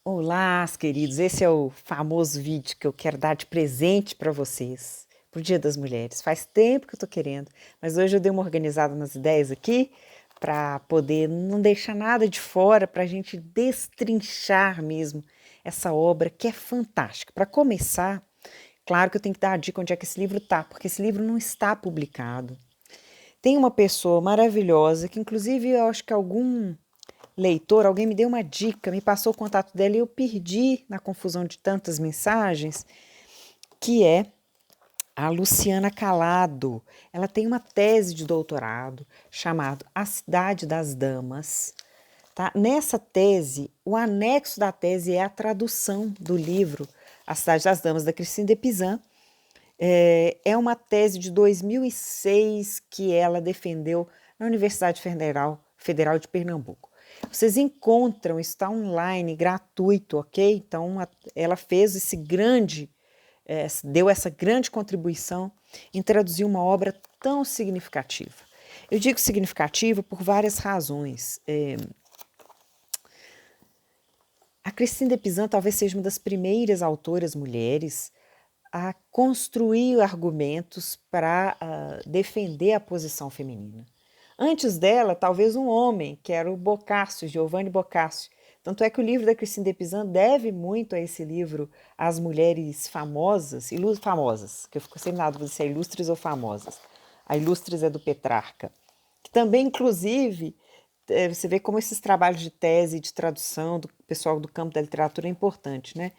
Olá, queridos. Esse é o famoso vídeo que eu quero dar de presente para vocês, pro Dia das Mulheres. Faz tempo que eu tô querendo, mas hoje eu dei uma organizada nas ideias aqui para poder não deixar nada de fora, para a gente destrinchar mesmo essa obra que é fantástica. Para começar, claro que eu tenho que dar a dica onde é que esse livro tá, porque esse livro não está publicado. Tem uma pessoa maravilhosa que, inclusive, eu acho que algum leitor, alguém me deu uma dica, me passou o contato dela e eu perdi na confusão de tantas mensagens, que é a Luciana Calado. Ela tem uma tese de doutorado chamada A Cidade das Damas. Tá? Nessa tese, o anexo da tese é a tradução do livro A Cidade das Damas, da Christine de Pizan. É uma tese de 2006 que ela defendeu na Universidade Federal de Pernambuco. Vocês encontram, está online, gratuito, ok? Então, ela fez deu essa grande contribuição em traduzir uma obra tão significativa. Eu digo significativa por várias razões. A Christine de Pizan talvez seja uma das primeiras autoras mulheres a construir argumentos para defender a posição feminina. Antes dela, talvez um homem, que era o Boccaccio, Giovanni Boccaccio. Tanto é que o livro da Christine de Pizan deve muito a esse livro, às mulheres famosas, famosas, que eu fico sem nada se é ilustres ou famosas. A ilustres é do Petrarca, que também, inclusive, você vê como esses trabalhos de tese, de tradução do pessoal do campo da literatura é importante, né?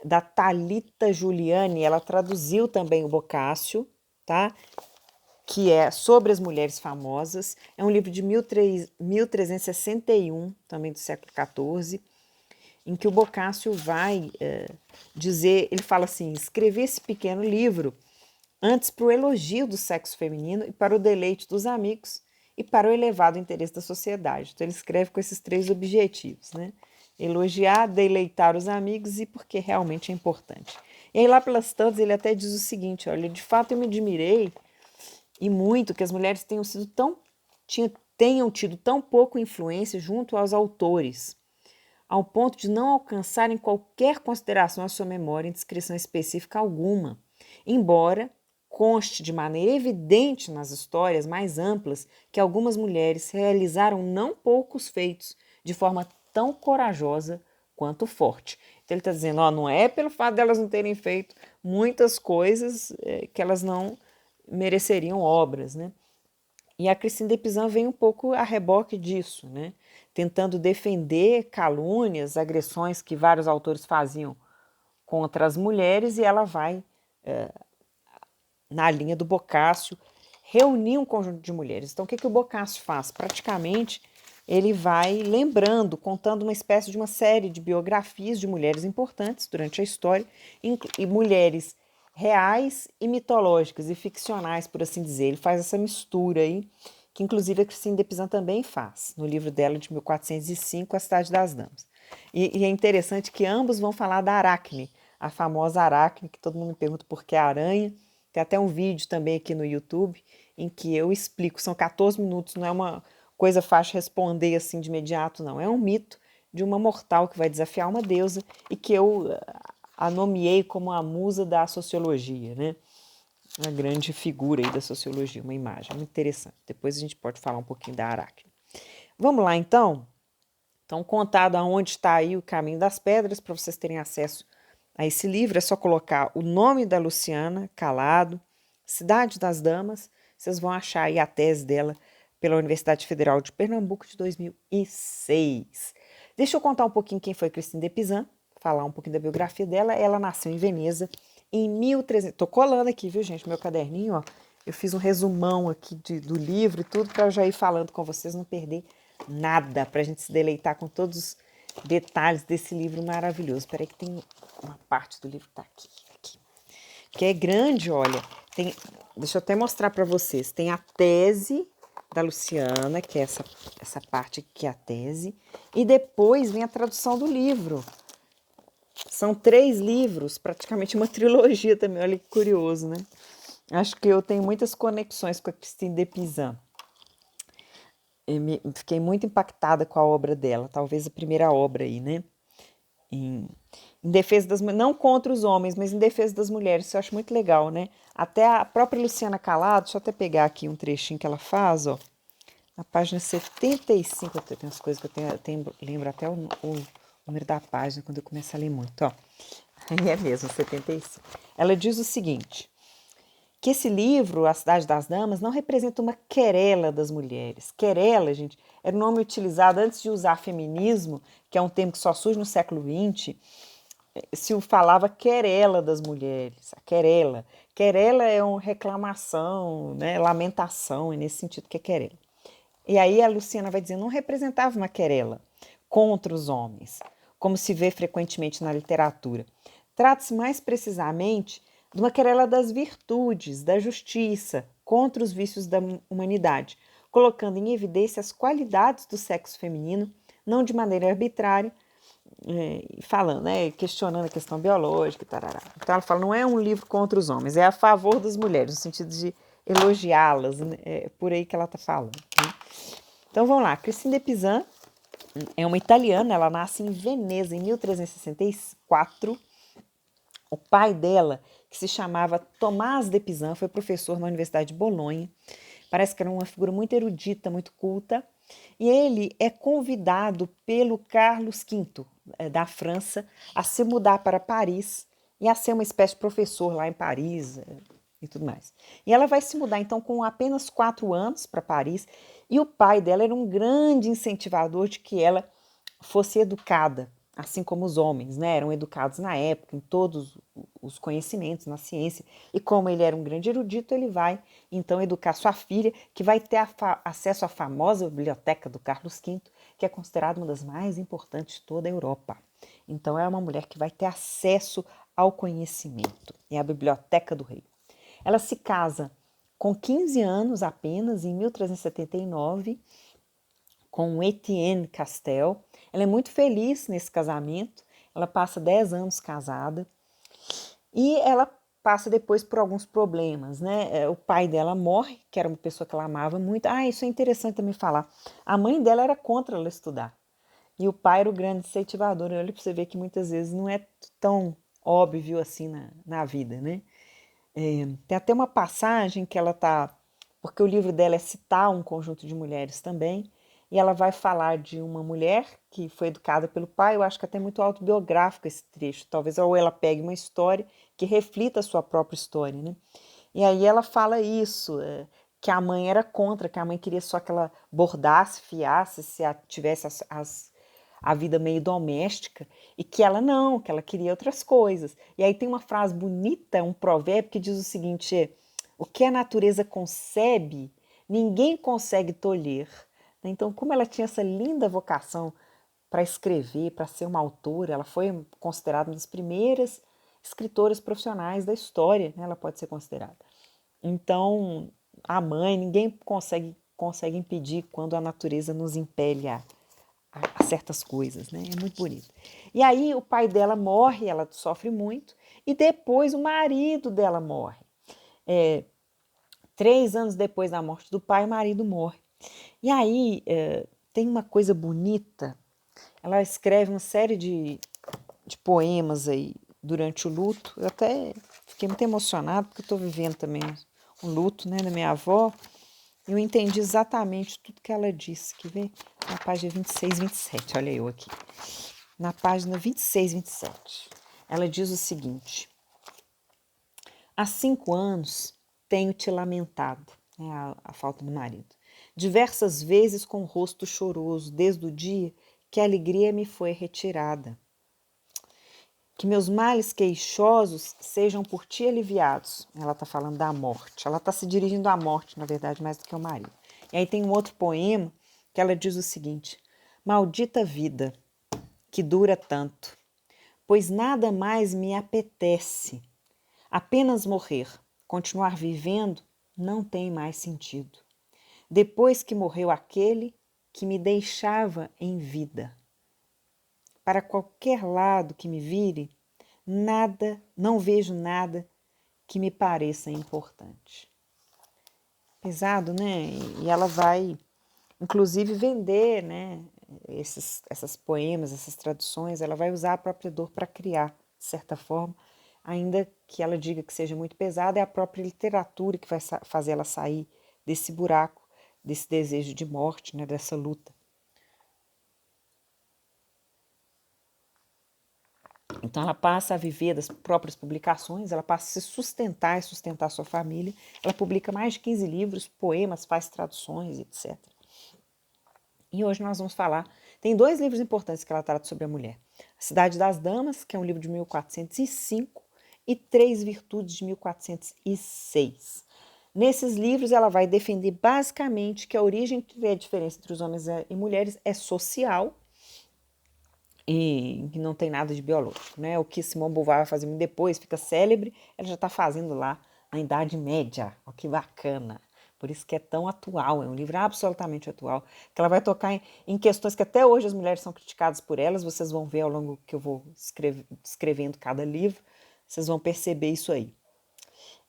Da Thalita Giuliani, ela traduziu também o Boccaccio, tá? Que é sobre as mulheres famosas. É um livro de 1361, também do século XIV, em que o Boccaccio vai dizer, ele fala assim, escrevi esse pequeno livro antes para o elogio do sexo feminino e para o deleite dos amigos e para o elevado interesse da sociedade. Então ele escreve com esses três objetivos, né? Elogiar, deleitar os amigos e porque realmente é importante. E aí lá pelas tantas ele até diz o seguinte, olha, de fato eu me admirei e muito que as mulheres tenham tido tão pouca influência junto aos autores, ao ponto de não alcançarem qualquer consideração à sua memória em descrição específica alguma, embora conste de maneira evidente nas histórias mais amplas que algumas mulheres realizaram não poucos feitos de forma tão corajosa quanto forte. Então ele está dizendo, ó, não é pelo fato delas não terem feito muitas coisas que elas não mereceriam obras, né? E a Christine de Pizan vem um pouco a reboque disso, né? Tentando defender calúnias, agressões que vários autores faziam contra as mulheres, e ela vai, na linha do Boccaccio, reunir um conjunto de mulheres. Então, o que o Boccaccio faz? Praticamente, ele vai lembrando, contando uma espécie de uma série de biografias de mulheres importantes durante a história, e mulheres reais e mitológicas e ficcionais, por assim dizer. Ele faz essa mistura aí, que inclusive a Christine de Pizan também faz, no livro dela de 1405, A Cidade das Damas. E é interessante que ambos vão falar da Aracne, a famosa Aracne, que todo mundo me pergunta por que a aranha. Tem até um vídeo também aqui no YouTube em que eu explico, são 14 minutos, não é uma coisa fácil de responder assim de imediato, não. É um mito de uma mortal que vai desafiar uma deusa e que eu a nomeei como a musa da sociologia, né? Uma grande figura aí da sociologia, uma imagem muito interessante. Depois a gente pode falar um pouquinho da Aracne. Vamos lá, então? Então, contado aonde está aí o Caminho das Pedras, para vocês terem acesso a esse livro, é só colocar o nome da Luciana Calado, Cidade das Damas, vocês vão achar aí a tese dela pela Universidade Federal de Pernambuco de 2006. Deixa eu contar um pouquinho quem foi Christine de Pizan, falar um pouquinho da biografia dela. Ela nasceu em Veneza em 1300. Tô colando aqui, viu, gente, meu caderninho, ó. Eu fiz um resumão aqui do livro e tudo para eu já ir falando com vocês, não perder nada, para a gente se deleitar com todos os detalhes desse livro maravilhoso. Espera aí que tem uma parte do livro que tá aqui, que é grande, olha. Deixa eu até mostrar para vocês. Tem a tese da Luciana, que é essa parte aqui, que é a tese, e depois vem a tradução do livro. São 3 livros, praticamente uma trilogia também, olha que curioso, né? Acho que eu tenho muitas conexões com a Christine de Pizan. Fiquei muito impactada com a obra dela, talvez a primeira obra aí, né? em defesa das mulheres, não contra os homens, mas em defesa das mulheres. Isso eu acho muito legal, né? Até a própria Luciana Calado, deixa eu até pegar aqui um trechinho que ela faz, ó. Na página 75, tem umas coisas que eu lembro até o número da página quando eu começo a ler muito, ó. Aí é mesmo, 75. Ela diz o seguinte, que esse livro, A Cidade das Damas, não representa uma querela das mulheres. Querela, gente, era um nome utilizado antes de usar feminismo, que é um termo que só surge no século XX, se falava querela das mulheres, a querela. Querela é uma reclamação, né, lamentação, é nesse sentido que é querela. E aí a Luciana vai dizer, não representava uma querela contra os homens, como se vê frequentemente na literatura. Trata-se mais precisamente de uma querela das virtudes, da justiça, contra os vícios da humanidade, colocando em evidência as qualidades do sexo feminino, não de maneira arbitrária, falando, né, questionando a questão biológica, tarará. Então ela fala, não é um livro contra os homens, é a favor das mulheres, no sentido de elogiá-las, né? É por aí que ela está falando. Né? Então vamos lá, Cristina de Pizan é uma italiana, ela nasce em Veneza em 1364. O pai dela, que se chamava Tomás de Pizan, foi professor na Universidade de Bolonha. Parece que era uma figura muito erudita, muito culta. E ele é convidado pelo Carlos V, da França, a se mudar para Paris e a ser uma espécie de professor lá em Paris e tudo mais. E ela vai se mudar, então, com apenas 4 anos para Paris. E o pai dela era um grande incentivador de que ela fosse educada, assim como os homens, né? Eram educados na época, em todos os conhecimentos, na ciência. E como ele era um grande erudito, ele vai, então, educar sua filha, que vai ter acesso à famosa biblioteca do Carlos V, que é considerada uma das mais importantes de toda a Europa. Então, é uma mulher que vai ter acesso ao conhecimento. É a biblioteca do rei. Ela se casa com 15 anos apenas, em 1379, com Etienne Castel. Ela é muito feliz nesse casamento, ela passa 10 anos casada e ela passa depois por alguns problemas, né? O pai dela morre, que era uma pessoa que ela amava muito. Ah, isso é interessante também falar. A mãe dela era contra ela estudar e o pai era o grande incentivador. Olha para você ver que muitas vezes não é tão óbvio assim na vida, né? Tem até uma passagem que ela tá, porque o livro dela é citar um conjunto de mulheres também, e ela vai falar de uma mulher que foi educada pelo pai. Eu acho que até muito autobiográfico esse trecho, talvez ou ela pegue uma história que reflita a sua própria história, né? E aí ela fala isso, que a mãe era contra, que a mãe queria só que ela bordasse, fiasse, se tivesse a vida meio doméstica, e que ela não, que ela queria outras coisas. E aí tem uma frase bonita, um provérbio que diz o seguinte, o que a natureza concebe, ninguém consegue tolher. Então, como ela tinha essa linda vocação para escrever, para ser uma autora, ela foi considerada uma das primeiras escritoras profissionais da história, né? Ela pode ser considerada. Então, a mãe, ninguém consegue impedir quando a natureza nos impele a certas coisas, né? É muito bonito. E aí o pai dela morre, ela sofre muito, e depois o marido dela morre. 3 anos depois da morte do pai, o marido morre. E aí tem uma coisa bonita, ela escreve uma série de poemas aí durante o luto. Eu até fiquei muito emocionada, porque eu estou vivendo também um luto, né, da minha avó. Eu entendi exatamente tudo que ela disse, que vê na página 26, 27, olha eu aqui. Na página 26, 27, ela diz o seguinte: há 5 anos tenho te lamentado, né, a falta do marido, diversas vezes com o rosto choroso, desde o dia que a alegria me foi retirada. Que meus males queixosos sejam por ti aliviados. Ela está falando da morte. Ela está se dirigindo à morte, na verdade, mais do que ao marido. E aí tem um outro poema que ela diz o seguinte: maldita vida, que dura tanto, pois nada mais me apetece. Apenas morrer, continuar vivendo, não tem mais sentido. Depois que morreu aquele que me deixava em vida. Para qualquer lado que me vire, nada, não vejo nada que me pareça importante. Pesado, né? E ela vai, inclusive, vender, né, essas poemas, essas traduções, ela vai usar a própria dor para criar, de certa forma, ainda que ela diga que seja muito pesada, é a própria literatura que vai fazer ela sair desse buraco, desse desejo de morte, né, dessa luta. Então ela passa a viver das próprias publicações, ela passa a se sustentar e sustentar sua família. Ela publica mais de 15 livros, poemas, faz traduções, etc. E hoje nós vamos falar, tem 2 livros importantes que ela trata sobre a mulher. A Cidade das Damas, que é um livro de 1405, e Três Virtudes, de 1406. Nesses livros ela vai defender basicamente que a origem e a diferença entre os homens e mulheres é social, e que não tem nada de biológico, né? O que Simone Beauvoir vai fazer muito depois, fica célebre, ela já está fazendo lá na Idade Média. Ó, que bacana! Por isso que é tão atual, é um livro absolutamente atual, que ela vai tocar em questões que até hoje as mulheres são criticadas por elas, vocês vão ver ao longo que eu vou escrevendo cada livro, vocês vão perceber isso aí.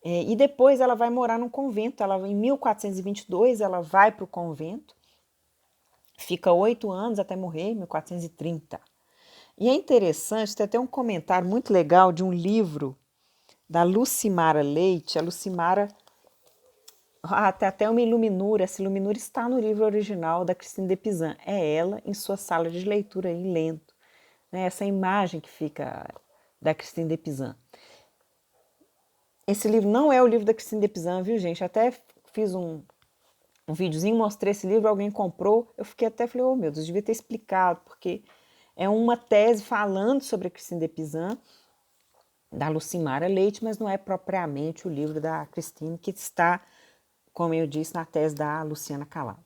E depois ela vai morar num convento, em 1422 ela vai para o convento, fica 8 anos até morrer, em 1430. E é interessante, tem até um comentário muito legal de um livro da Lucimara Leite. A Lucimara, tem até uma iluminura, essa iluminura está no livro original da Christine de Pizan. É ela em sua sala de leitura aí, lendo. Né? Essa imagem que fica da Christine de Pizan. Esse livro não é o livro da Christine de Pizan, viu, gente? Até fiz um videozinho, mostrei esse livro, alguém comprou. Eu falei, oh meu Deus, devia ter explicado, porque é uma tese falando sobre a Christine de Pizan, da Lucimara Leite, mas não é propriamente o livro da Christine, que está, como eu disse, na tese da Luciana Calado.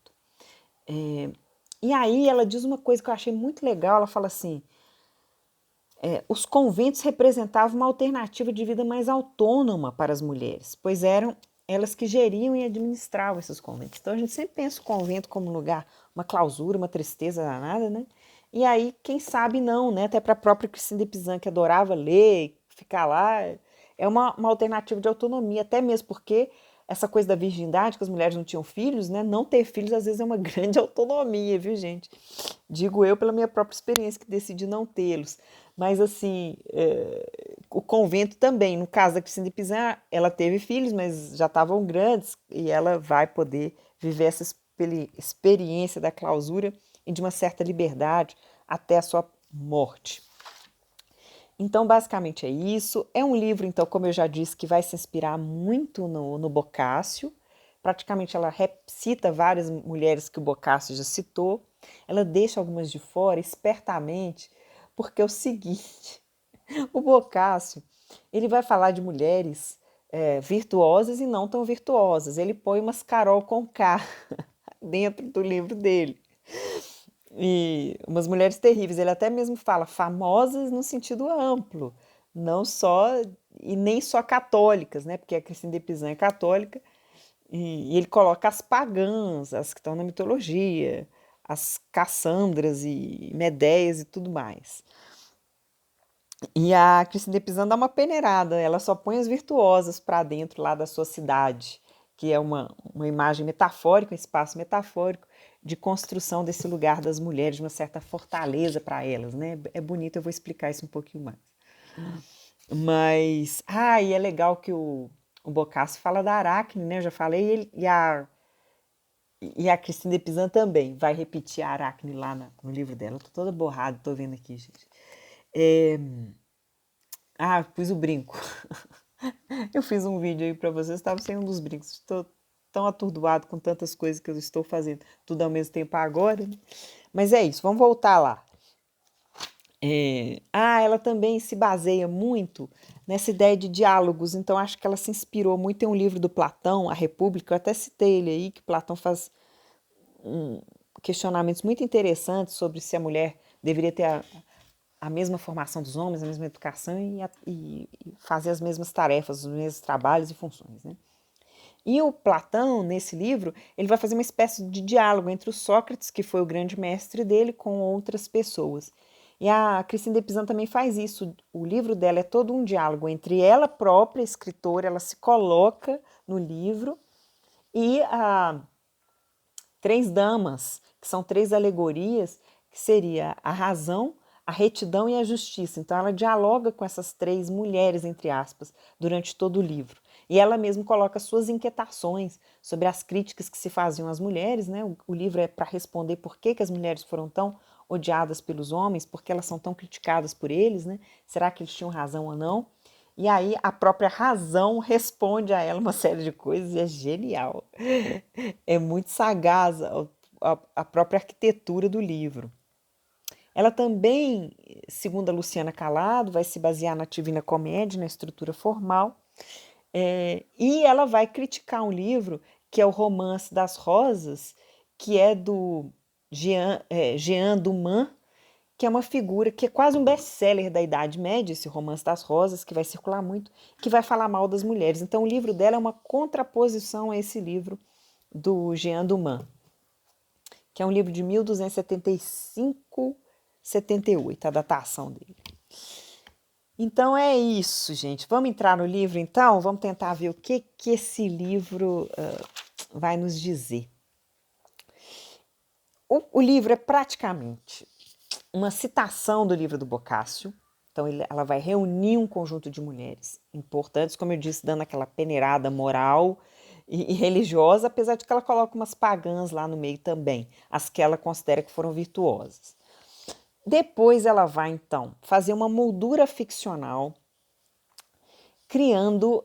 E aí ela diz uma coisa que eu achei muito legal, ela fala assim, os conventos representavam uma alternativa de vida mais autônoma para as mulheres, pois eram elas que geriam e administravam esses conventos. Então a gente sempre pensa o convento como um lugar, uma clausura, uma tristeza danada, né? E aí, quem sabe não, né? Até para a própria Christine de Pizan, que adorava ler, ficar lá, é uma alternativa de autonomia, até mesmo porque essa coisa da virgindade, que as mulheres não tinham filhos, né? Não ter filhos às vezes é uma grande autonomia, viu, gente? Digo eu pela minha própria experiência, que decidi não tê-los. Mas, assim, o convento também, no caso da Christine de Pizan, ela teve filhos, mas já estavam grandes, e ela vai poder viver essa experiência da clausura e de uma certa liberdade até a sua morte. Então, basicamente é isso. É um livro, então, como eu já disse, que vai se inspirar muito no Boccaccio. Praticamente ela cita várias mulheres que o Boccaccio já citou. Ela deixa algumas de fora, espertamente, porque é o seguinte, o Boccaccio, ele vai falar de mulheres virtuosas e não tão virtuosas. Ele põe umas Carol Conká dentro do livro dele. E umas mulheres terríveis. Ele até mesmo fala famosas no sentido amplo, não só e nem só católicas, né? Porque a Christine de Pizan é católica e ele coloca as pagãs, as que estão na mitologia, as Cassandras e Medeias e tudo mais. E a Christine de Pizan dá uma peneirada, ela só põe as virtuosas para dentro lá da sua cidade, que é uma imagem metafórica, um espaço metafórico de construção desse lugar das mulheres, de uma certa fortaleza para elas, né? É bonito, eu vou explicar isso um pouquinho mais. Mas, e é legal que o Boccaccio fala da Aracne, né? Eu já falei, e a Christine de Pizan também vai repetir a Aracne lá no livro dela. Tô toda borrada, tô vendo aqui, gente. Pus o brinco. Eu fiz um vídeo aí para vocês, estava sem um dos brincos. Estou tão atordoado com tantas coisas que eu estou fazendo, tudo ao mesmo tempo agora, né? Mas é isso, vamos voltar lá. Ela também se baseia muito nessa ideia de diálogos, então acho que ela se inspirou muito em um livro do Platão, A República. Eu até citei ele aí, que Platão faz questionamentos muito interessantes sobre se a mulher deveria ter a mesma formação dos homens, a mesma educação e fazer as mesmas tarefas, os mesmos trabalhos e funções, né? E o Platão, nesse livro, ele vai fazer uma espécie de diálogo entre o Sócrates, que foi o grande mestre dele, com outras pessoas. E a Christine de Pizan também faz isso. O livro dela é todo um diálogo entre ela própria, escritora, ela se coloca no livro, e a Três Damas, que são 3 alegorias que seria a razão, a retidão e a justiça. Então, ela dialoga com essas três mulheres, entre aspas, durante todo o livro. E ela mesma coloca suas inquietações sobre as críticas que se faziam às mulheres, né? O livro é para responder por que as mulheres foram tão odiadas pelos homens, por que elas são tão criticadas por eles, né? Será que eles tinham razão ou não? E aí a própria razão responde a ela uma série de coisas e é genial. É muito sagaz a própria arquitetura do livro. Ela também, segundo a Luciana Calado, vai se basear na Divina Comédia, na estrutura formal, e ela vai criticar um livro que é o Romance das Rosas, que é do Jean Dumas, que é uma figura que é quase um best-seller da Idade Média, esse Romance das Rosas, que vai circular muito, que vai falar mal das mulheres. Então, o livro dela é uma contraposição a esse livro do Jean Dumas, que é um livro de 1275, 78, a datação dele. Então é isso, gente. Vamos entrar no livro, então? Vamos tentar ver o que esse livro vai nos dizer. O livro é praticamente uma citação do livro do Boccaccio. Então, ela vai reunir um conjunto de mulheres importantes, como eu disse, dando aquela peneirada moral e religiosa, apesar de que ela coloca umas pagãs lá no meio também, as que ela considera que foram virtuosas. Depois ela vai, então, fazer uma moldura ficcional, criando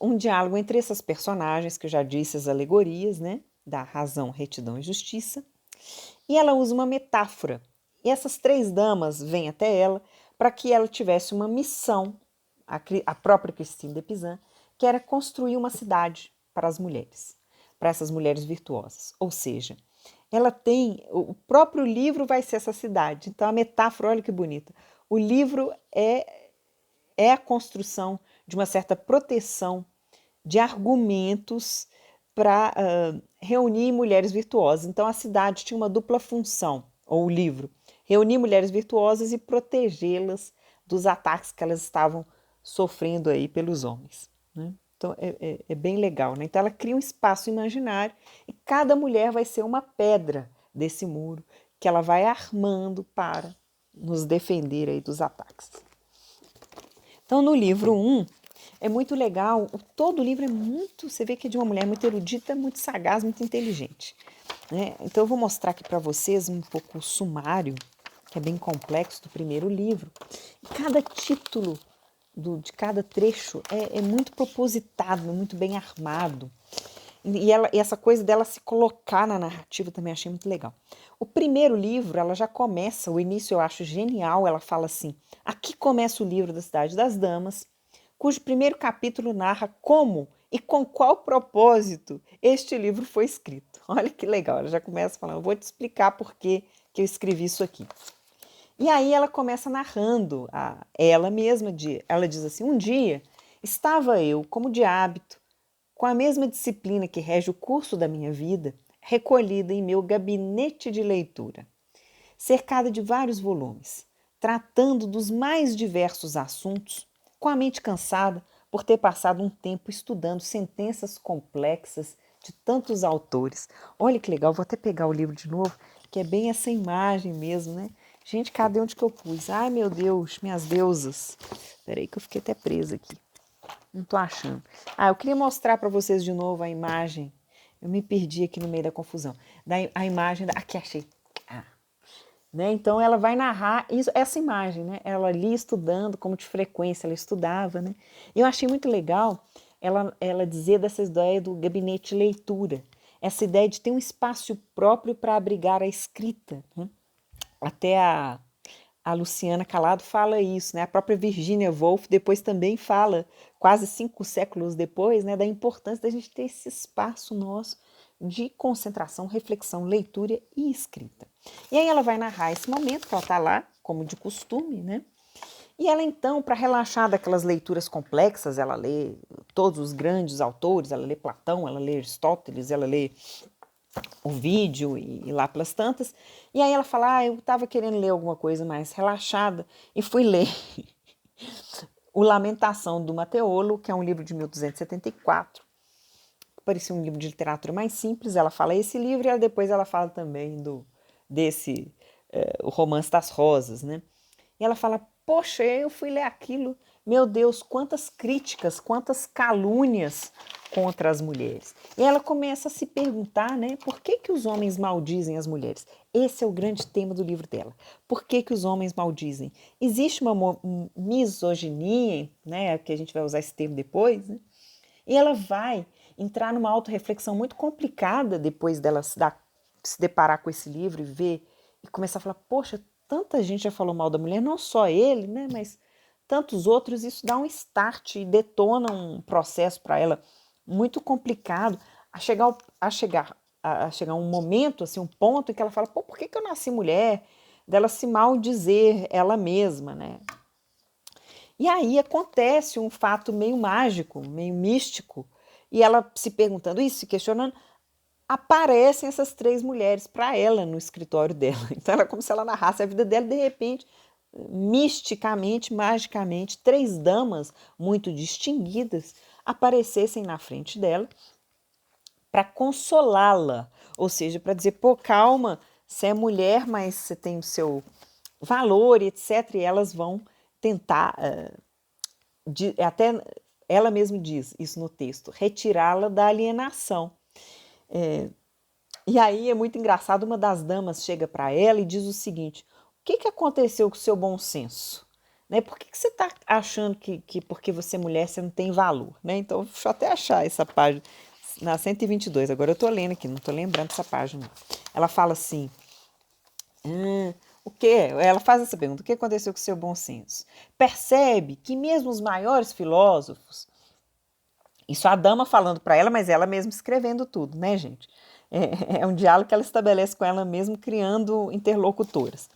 um diálogo entre essas personagens, que eu já disse, as alegorias, né, da razão, retidão e justiça. E ela usa uma metáfora. E essas três damas vêm até ela para que ela tivesse uma missão, a própria Christine de Pizan, que era construir uma cidade para as mulheres, para essas mulheres virtuosas. Ou seja, ela tem, o próprio livro vai ser essa cidade. Então a metáfora, olha que bonita. O livro é a construção de uma certa proteção de argumentos para reunir mulheres virtuosas. Então a cidade tinha uma dupla função, ou o livro, reunir mulheres virtuosas e protegê-las dos ataques que elas estavam sofrendo aí pelos homens, né? Então é bem legal, né? Então ela cria um espaço imaginário e cada mulher vai ser uma pedra desse muro que ela vai armando para nos defender aí dos ataques. Então no livro 1, é muito legal, todo o livro é muito, você vê que é de uma mulher muito erudita, muito sagaz, muito inteligente, né? Então eu vou mostrar aqui para vocês um pouco o sumário, que é bem complexo, do primeiro livro. E cada título de cada trecho é muito propositado, muito bem armado. E essa coisa dela se colocar na narrativa também achei muito legal. O primeiro livro, ela já começa, o início eu acho genial, ela fala assim: aqui começa o livro da Cidade das Damas, cujo primeiro capítulo narra como e com qual propósito este livro foi escrito. Olha que legal, ela já começa falando: eu vou te explicar por que eu escrevi isso aqui. E aí ela começa narrando, ela mesma, ela diz assim: um dia estava eu, como de hábito, com a mesma disciplina que rege o curso da minha vida, recolhida em meu gabinete de leitura, cercada de vários volumes, tratando dos mais diversos assuntos, com a mente cansada por ter passado um tempo estudando sentenças complexas de tantos autores. Olha que legal, vou até pegar o livro de novo, que é bem essa imagem mesmo, né? Gente, cadê onde que eu pus? Ai, meu Deus, minhas deusas. Peraí que eu fiquei até presa aqui. Não tô achando. Eu queria mostrar para vocês de novo a imagem. Eu me perdi aqui no meio da confusão. A imagem aqui achei. Né? Então ela vai narrar essa imagem, né? Ela ali estudando, como de frequência ela estudava, né? Eu achei muito legal ela dizer dessa ideia do gabinete de leitura, essa ideia de ter um espaço próprio para abrigar a escrita, né? Até a Luciana Calado fala isso, né? A própria Virginia Woolf depois também fala, quase 5 séculos depois, né, da importância da gente ter esse espaço nosso de concentração, reflexão, leitura e escrita. E aí ela vai narrar esse momento que ela está lá, como de costume, né? E ela então, para relaxar daquelas leituras complexas, ela lê todos os grandes autores, ela lê Platão, ela lê Aristóteles, ela lê o vídeo e lá pelas tantas. E aí ela fala: eu estava querendo ler alguma coisa mais relaxada e fui ler o Lamentação do Mateolo, que é um livro de 1274. Parecia um livro de literatura mais simples. Ela fala esse livro e depois ela fala também desse o Romance das Rosas, né? E ela fala, poxa, eu fui ler aquilo, meu Deus, quantas críticas, quantas calúnias contra as mulheres. E ela começa a se perguntar, né, por que que os homens maldizem as mulheres? Esse é o grande tema do livro dela. Por que que os homens maldizem? Existe uma misoginia, né, que a gente vai usar esse termo depois, né? E ela vai entrar numa autorreflexão muito complicada depois dela se deparar com esse livro e ver e começar a falar, poxa, tanta gente já falou mal da mulher, não só ele, né, mas tantos outros, isso dá um start e detona um processo para ela muito complicado a chegar um momento, assim, um ponto em que ela fala, pô, por que que eu nasci mulher? Dela se maldizer ela mesma, né? E aí acontece um fato meio mágico, meio místico, e ela se perguntando isso, se questionando, aparecem essas três mulheres para ela no escritório dela. Então ela é como se ela narrasse a vida dela e de repente, misticamente, magicamente, três damas muito distinguidas aparecessem na frente dela para consolá-la, ou seja, para dizer, pô, calma, você é mulher, mas você tem o seu valor, etc. E elas vão tentar até ela mesma diz isso no texto, retirá-la da alienação. E aí é muito engraçado, uma das damas chega para ela e diz o seguinte, o que que aconteceu com o seu bom senso? Né? Por que que você está achando que porque você é mulher você não tem valor? Né? Então, deixa eu até achar essa página, na 122, agora eu estou lendo aqui, não estou lembrando essa página. Ela fala assim, o que? Ela faz essa pergunta, o que aconteceu com o seu bom senso? Percebe que mesmo os maiores filósofos, isso a dama falando para ela, mas ela mesma escrevendo tudo, né, gente? É um diálogo que ela estabelece com ela mesma, criando interlocutoras.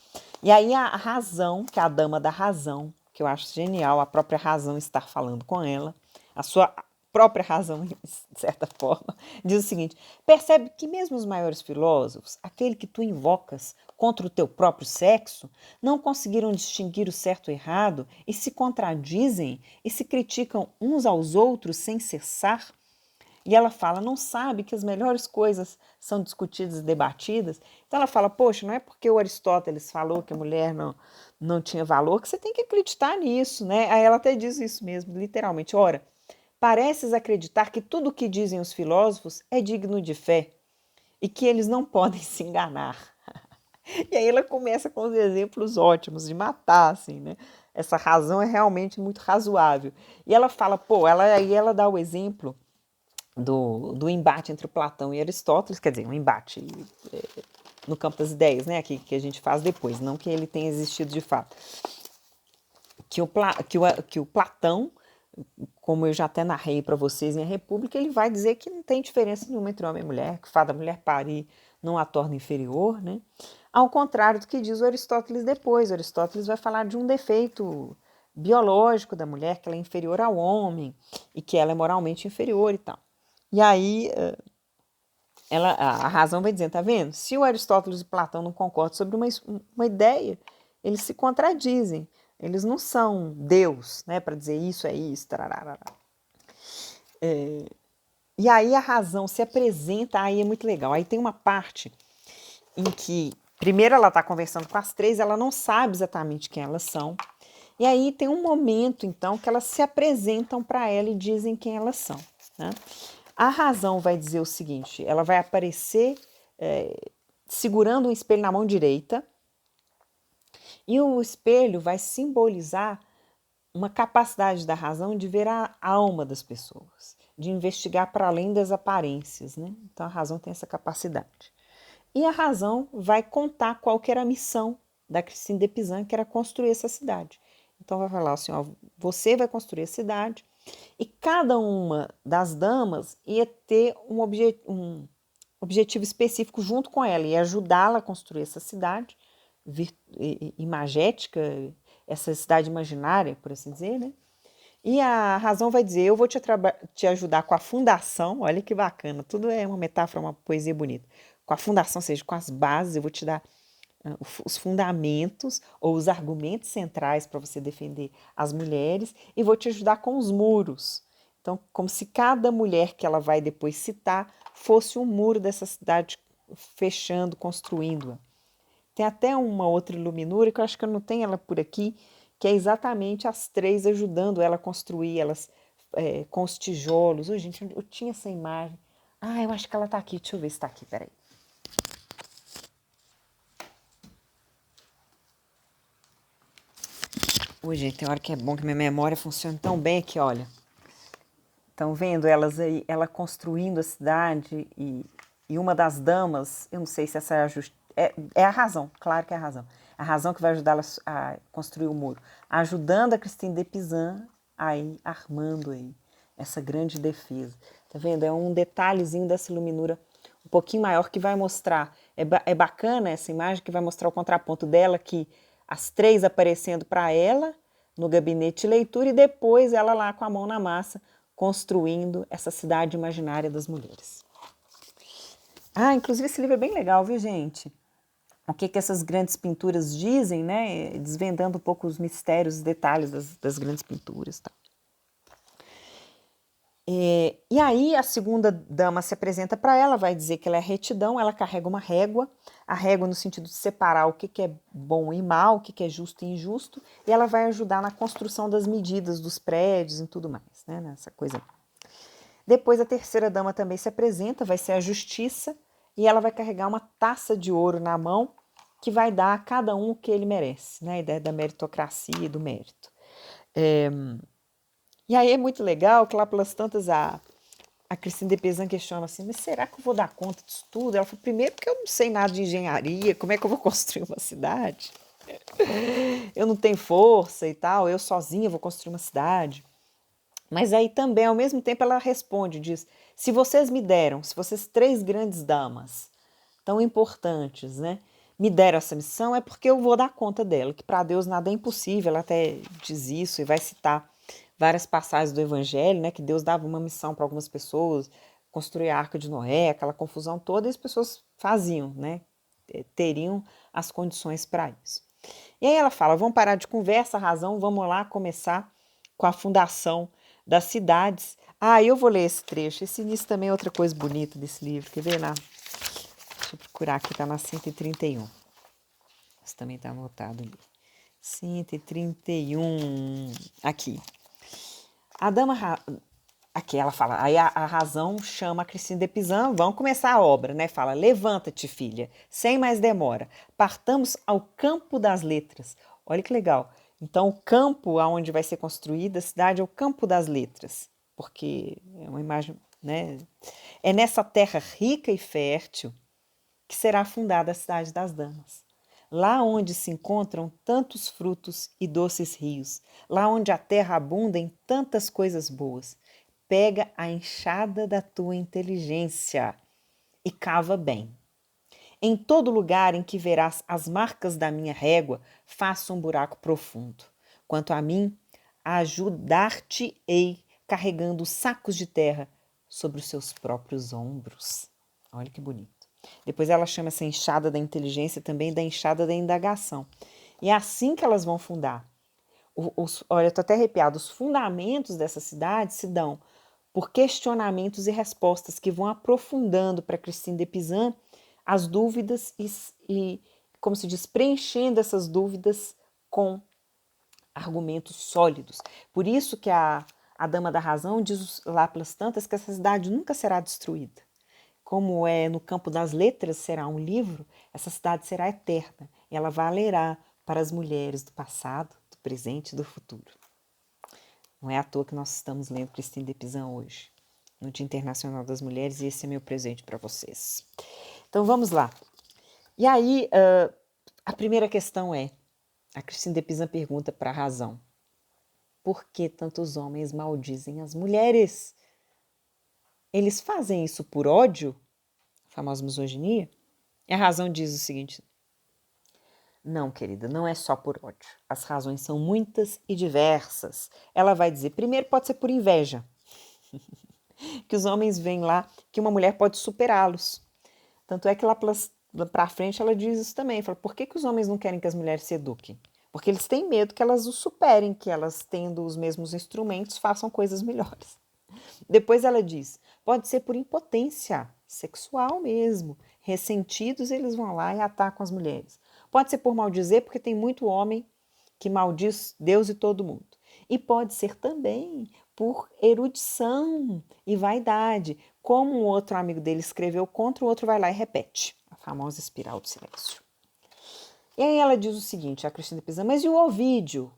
E aí a razão, que é a dama da razão, que eu acho genial, a própria razão estar falando com ela, a sua própria razão, de certa forma, diz o seguinte, percebe que mesmo os maiores filósofos, aquele que tu invocas contra o teu próprio sexo, não conseguiram distinguir o certo e o errado e se contradizem e se criticam uns aos outros sem cessar? E ela fala, não sabe que as melhores coisas são discutidas e debatidas? Então ela fala, poxa, não é porque o Aristóteles falou que a mulher não tinha valor que você tem que acreditar nisso, né? Aí ela até diz isso mesmo, literalmente. Ora, pareces acreditar que tudo o que dizem os filósofos é digno de fé e que eles não podem se enganar. E aí ela começa com os exemplos ótimos de matar, assim, né? Essa razão é realmente muito razoável. E ela fala, pô, aí ela dá o exemplo do embate entre Platão e Aristóteles, quer dizer, um embate no campo das ideias, né, que a gente faz depois, não que ele tenha existido de fato. Que o Platão, como eu já até narrei para vocês em A República, ele vai dizer que não tem diferença nenhuma entre homem e mulher, que o fato da mulher parir não a torna inferior, né? Ao contrário do que diz o Aristóteles depois. O Aristóteles vai falar de um defeito biológico da mulher, que ela é inferior ao homem e que ela é moralmente inferior e tal. E aí a razão vai dizendo, tá vendo? Se o Aristóteles e Platão não concordam sobre uma ideia, eles se contradizem. Eles não são Deus, né, para dizer isso é isso. Tararara. E aí a razão se apresenta, aí é muito legal. Aí tem uma parte em que, primeiro ela está conversando com as três, ela não sabe exatamente quem elas são. E aí tem um momento, então, que elas se apresentam para ela e dizem quem elas são. Né? A razão vai dizer o seguinte, ela vai aparecer segurando um espelho na mão direita e o espelho vai simbolizar uma capacidade da razão de ver a alma das pessoas, de investigar para além das aparências, né? Então a razão tem essa capacidade. E a razão vai contar qual que era a missão da Christine de Pizan, que era construir essa cidade. Então vai falar assim, ó, você vai construir a cidade e cada uma das damas ia ter um objetivo específico junto com ela e ajudá-la a construir essa cidade imagética, essa cidade imaginária, por assim dizer, né? E a razão vai dizer, eu vou te ajudar com a fundação, olha que bacana, tudo é uma metáfora, uma poesia bonita. Com a fundação, ou seja, com as bases, eu vou te dar os fundamentos ou os argumentos centrais para você defender as mulheres e vou te ajudar com os muros. Então, como se cada mulher que ela vai depois citar fosse um muro dessa cidade fechando, construindo-a. Tem até uma outra iluminura que eu acho que eu não tenho ela por aqui, que é exatamente as três ajudando ela a construir, elas com os tijolos. Ô, gente, eu tinha essa imagem. Ah, eu acho que ela tá aqui. Deixa eu ver se tá aqui, peraí. Ô, gente, tem hora que é bom que minha memória funcione tão bem que, olha. Estão vendo elas aí, ela construindo a cidade e uma das damas, eu não sei se essa é a é a razão, claro que é a razão que vai ajudá-la a construir o muro, ajudando a Christine de Pizan aí, armando aí essa grande defesa. Tá vendo? É um detalhezinho dessa iluminura um pouquinho maior que vai mostrar, é bacana essa imagem que vai mostrar o contraponto dela, que as três aparecendo para ela no gabinete de leitura e depois ela lá com a mão na massa, construindo essa cidade imaginária das mulheres. Ah, inclusive esse livro é bem legal, viu, gente? O que essas grandes pinturas dizem, né? Desvendando um pouco os mistérios, os detalhes das grandes pinturas. Tá? E aí a segunda dama se apresenta para ela, vai dizer que ela é retidão, ela carrega uma régua, a régua no sentido de separar o que é bom e mal, o que é justo e injusto, e ela vai ajudar na construção das medidas dos prédios e tudo mais, né? Nessa coisa. Depois a terceira dama também se apresenta, vai ser a justiça, e ela vai carregar uma taça de ouro na mão, que vai dar a cada um o que ele merece, né? A ideia da meritocracia e do mérito. E aí é muito legal que lá pelas tantas a Christine de Pizan questiona assim, mas será que eu vou dar conta disso tudo? Ela falou, primeiro porque eu não sei nada de engenharia, como é que eu vou construir uma cidade? Eu não tenho força e tal, eu sozinha vou construir uma cidade. Mas aí também, ao mesmo tempo, ela responde, diz, se vocês me deram, se vocês três grandes damas, tão importantes, né, me deram essa missão, é porque eu vou dar conta dela, que para Deus nada é impossível, ela até diz isso e vai citar várias passagens do Evangelho, né, que Deus dava uma missão para algumas pessoas, construir a Arca de Noé, aquela confusão toda, e as pessoas faziam, né, teriam as condições para isso. E aí ela fala, vamos parar de conversa, razão, vamos lá começar com a fundação das cidades. Ah, eu vou ler esse trecho. Esse início também é outra coisa bonita desse livro. Quer ver? Deixa eu procurar aqui, está na 131. Isso também está anotado ali. 131. Aqui. A dama... Aqui ela fala, aí a razão chama a Christine de Pizan, vamos começar a obra, né? Fala, levanta-te, filha, sem mais demora, partamos ao campo das letras. Olha que legal. Então, o campo onde vai ser construída a cidade é o campo das letras, porque é uma imagem, né? É nessa terra rica e fértil que será fundada a cidade das damas. Lá onde se encontram tantos frutos e doces rios, lá onde a terra abunda em tantas coisas boas, pega a enxada da tua inteligência e cava bem. Em todo lugar em que verás as marcas da minha régua, faça um buraco profundo. Quanto a mim, ajudar-te-ei carregando sacos de terra sobre os seus próprios ombros. Olha que bonito. Depois ela chama essa enxada da inteligência também da enxada da indagação. E é assim que elas vão fundar. Olha, eu estou até arrepiada. Os fundamentos dessa cidade se dão por questionamentos e respostas que vão aprofundando para Christine de Pizan as dúvidas e, como se diz, preenchendo essas dúvidas com argumentos sólidos. Por isso que a Dama da Razão diz lá pelas tantas que essa cidade nunca será destruída. Como é no campo das letras, será um livro, essa cidade será eterna. E ela valerá para as mulheres do passado, do presente e do futuro. Não é à toa que nós estamos lendo Christine de Pizan hoje, no Dia Internacional das Mulheres, e esse é meu presente para vocês. Então vamos lá. E aí, a primeira questão é, a Christine de Pizan pergunta para a razão, por que tantos homens maldizem as mulheres? Eles fazem isso por ódio? A famosa misoginia? E a razão diz o seguinte, não, querida, não é só por ódio. As razões são muitas e diversas. Ela vai dizer, primeiro pode ser por inveja, que os homens veem lá que uma mulher pode superá-los. Tanto é que lá para frente ela diz isso também, fala, por que os homens não querem que as mulheres se eduquem? Porque eles têm medo que elas os superem, que elas, tendo os mesmos instrumentos, façam coisas melhores. Depois ela diz, pode ser por impotência sexual mesmo. Ressentidos, eles vão lá e atacam as mulheres. Pode ser por maldizer, porque tem muito homem que maldiz Deus e todo mundo. E pode ser também por erudição e vaidade, como um outro amigo dele escreveu contra, o outro vai lá e repete. A famosa espiral do silêncio. E aí ela diz o seguinte, a Cristina Pizan, mas e o Ovídio?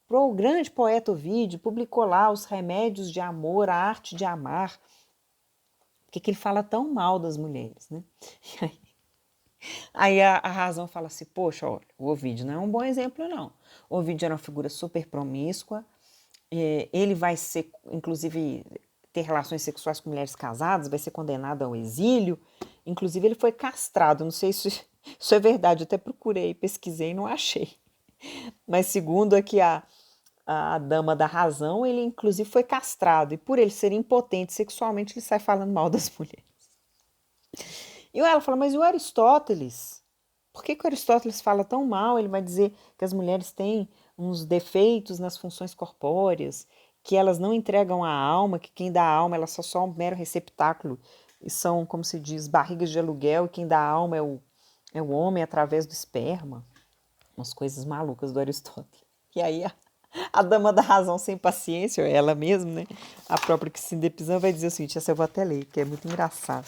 O grande poeta Ovídio publicou lá os remédios de amor, a arte de amar. Por que ele fala tão mal das mulheres, né? Aí a Razão fala assim, poxa, olha, o Ovídio não é um bom exemplo, não. O Ovídio era uma figura super promíscua, ele vai ser, inclusive, ter relações sexuais com mulheres casadas, vai ser condenado ao exílio. Inclusive, ele foi castrado, não sei se isso é verdade, eu até procurei, pesquisei e não achei. Mas segundo aqui a Dama da Razão, ele inclusive foi castrado, e por ele ser impotente sexualmente, ele sai falando mal das mulheres. E ela fala, mas e o Aristóteles? Por que o Aristóteles fala tão mal? Ele vai dizer que as mulheres têm uns defeitos nas funções corpóreas, que elas não entregam a alma, que quem dá a alma ela só um mero receptáculo, e são, como se diz, barrigas de aluguel, e quem dá a alma é o homem através do esperma. Umas coisas malucas do Aristóteles. E aí a Dama da Razão sem paciência, ela mesma, né? A própria Cristina Pizan vai dizer o seguinte, essa eu vou até ler, que é muito engraçado.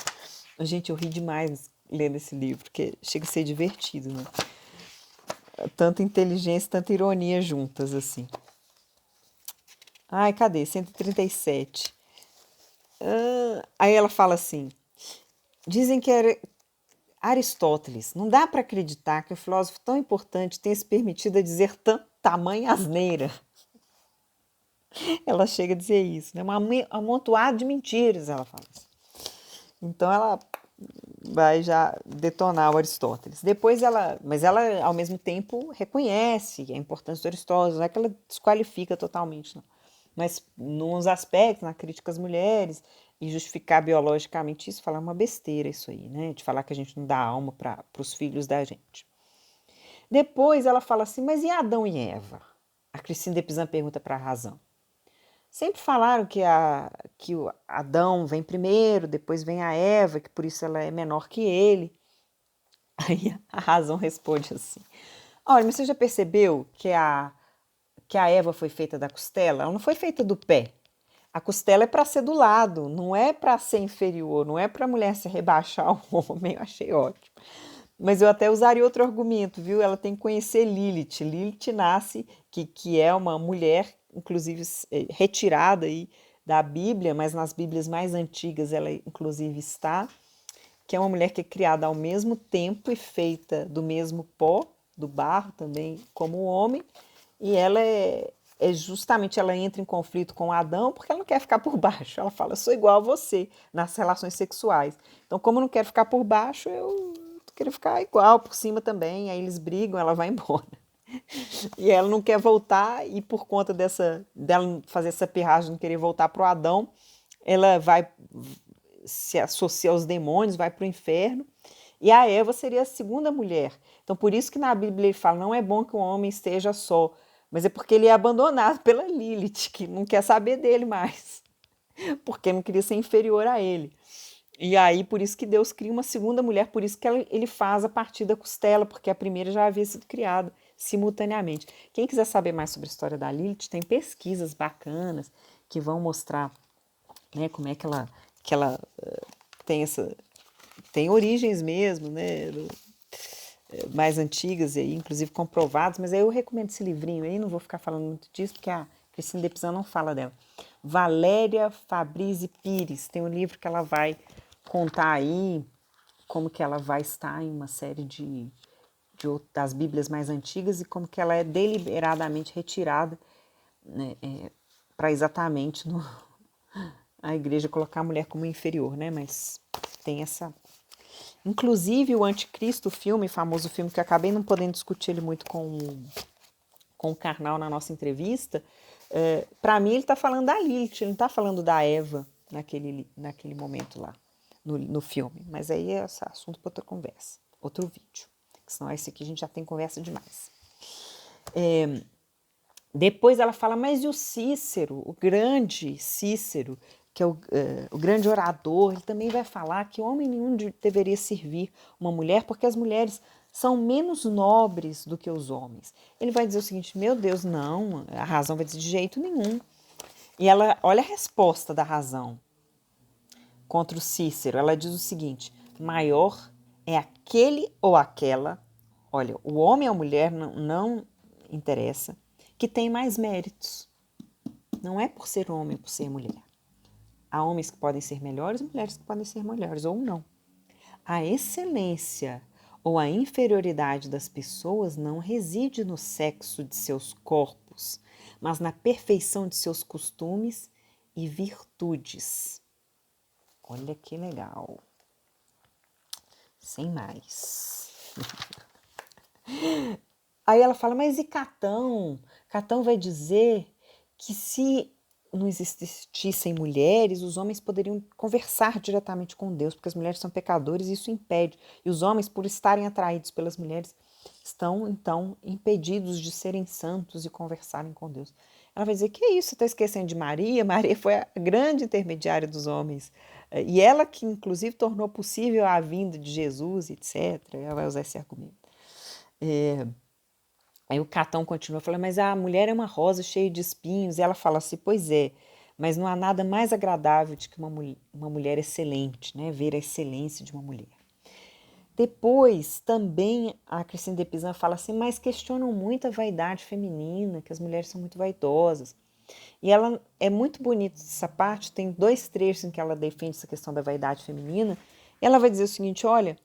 Gente, eu ri demais lendo esse livro, porque chega a ser divertido, né? Tanta inteligência, tanta ironia juntas, assim. Ai, cadê? 137. Aí ela fala assim, dizem que era Aristóteles, não dá para acreditar que um filósofo tão importante tenha se permitido a dizer tamanha asneira. Ela chega a dizer isso, né? Um amontoado de mentiras, ela fala assim. Então ela vai já detonar o Aristóteles. Depois mas ela ao mesmo tempo reconhece a importância do Aristóteles, não é que ela desqualifica totalmente, não. Mas nos aspectos, na crítica às mulheres, e justificar biologicamente isso, falar uma besteira isso aí, né? De falar que a gente não dá alma para os filhos da gente. Depois ela fala assim, mas e Adão e Eva? A Cristina de Pizan pergunta para a Razão. Sempre falaram que o Adão vem primeiro, depois vem a Eva, que por isso ela é menor que ele. Aí a Razão responde assim, olha, mas você já percebeu que a Eva foi feita da costela? Ela não foi feita do pé. A costela é para ser do lado, não é para ser inferior, não é para a mulher se rebaixar ao homem. Eu achei ótimo. Mas eu até usaria outro argumento, viu? Ela tem que conhecer Lilith. Lilith nasce, que é uma mulher, inclusive retirada aí da Bíblia, mas nas Bíblias mais antigas ela inclusive está, que é uma mulher que é criada ao mesmo tempo e feita do mesmo pó, do barro também, como o homem, e ela justamente ela entra em conflito com Adão porque ela não quer ficar por baixo. Ela fala, eu sou igual a você nas relações sexuais. Então, como eu não quero ficar por baixo, eu quero ficar igual por cima também. Aí eles brigam, ela vai embora. E ela não quer voltar, e por conta dela fazer essa pirragem, não querer voltar para o Adão, ela vai se associa aos demônios, vai para o inferno. E a Eva seria a segunda mulher. Então, por isso que na Bíblia ele fala, não é bom que o homem esteja só, mas é porque ele é abandonado pela Lilith, que não quer saber dele mais, porque não queria ser inferior a ele. E aí, por isso que Deus cria uma segunda mulher, por isso que ele faz a partir da costela, porque a primeira já havia sido criada simultaneamente. Quem quiser saber mais sobre a história da Lilith, tem pesquisas bacanas que vão mostrar, né, como é que ela tem origens mesmo, né, mais antigas, aí, inclusive comprovadas, mas aí eu recomendo esse livrinho aí, não vou ficar falando muito disso, porque a Cristina de Pizan não fala dela. Valéria Fabrício Pires, tem um livro que ela vai contar aí como que ela vai estar em uma série das Bíblias mais antigas e como que ela é deliberadamente retirada, né, para exatamente a igreja colocar a mulher como inferior, né? Mas tem essa... Inclusive o Anticristo, o filme, famoso filme, que eu acabei não podendo discutir ele muito com o Karnal na nossa entrevista, para mim ele está falando da Lilith, ele não está falando da Eva naquele momento lá, no filme. Mas aí é assunto para outra conversa, outro vídeo. Senão esse aqui a gente já tem conversa demais. Depois ela fala, mas e o Cícero, o grande Cícero, que é o grande orador, ele também vai falar que homem nenhum deveria servir uma mulher, porque as mulheres são menos nobres do que os homens. Ele vai dizer o seguinte: meu Deus, não, a razão vai dizer de jeito nenhum. E ela, olha a resposta da razão contra o Cícero. Ela diz o seguinte: maior é aquele ou aquela, olha, o homem ou a mulher não interessa, que tem mais méritos. Não é por ser homem ou por ser mulher. Há homens que podem ser melhores, mulheres que podem ser melhores, ou não. A excelência ou a inferioridade das pessoas não reside no sexo de seus corpos, mas na perfeição de seus costumes e virtudes. Olha que legal. Sem mais. Aí ela fala, mas e Catão? Catão vai dizer que se não existissem mulheres, os homens poderiam conversar diretamente com Deus, porque as mulheres são pecadores e isso impede. E os homens, por estarem atraídos pelas mulheres, estão, então, impedidos de serem santos e conversarem com Deus. Ela vai dizer, que é isso? Você está esquecendo de Maria? Maria foi a grande intermediária dos homens. E ela que, inclusive, tornou possível a vinda de Jesus, etc. Ela vai usar esse argumento. Aí o Catão continua falando, mas a mulher é uma rosa cheia de espinhos. E ela fala assim, pois é, mas não há nada mais agradável do que uma mulher excelente, né? Ver a excelência de uma mulher. Depois, também, a Cristina de Pizan fala assim, mas questionam muito a vaidade feminina, que as mulheres são muito vaidosas. E ela é muito bonita essa parte, tem 2 trechos em que ela defende essa questão da vaidade feminina. E ela vai dizer o seguinte, olha,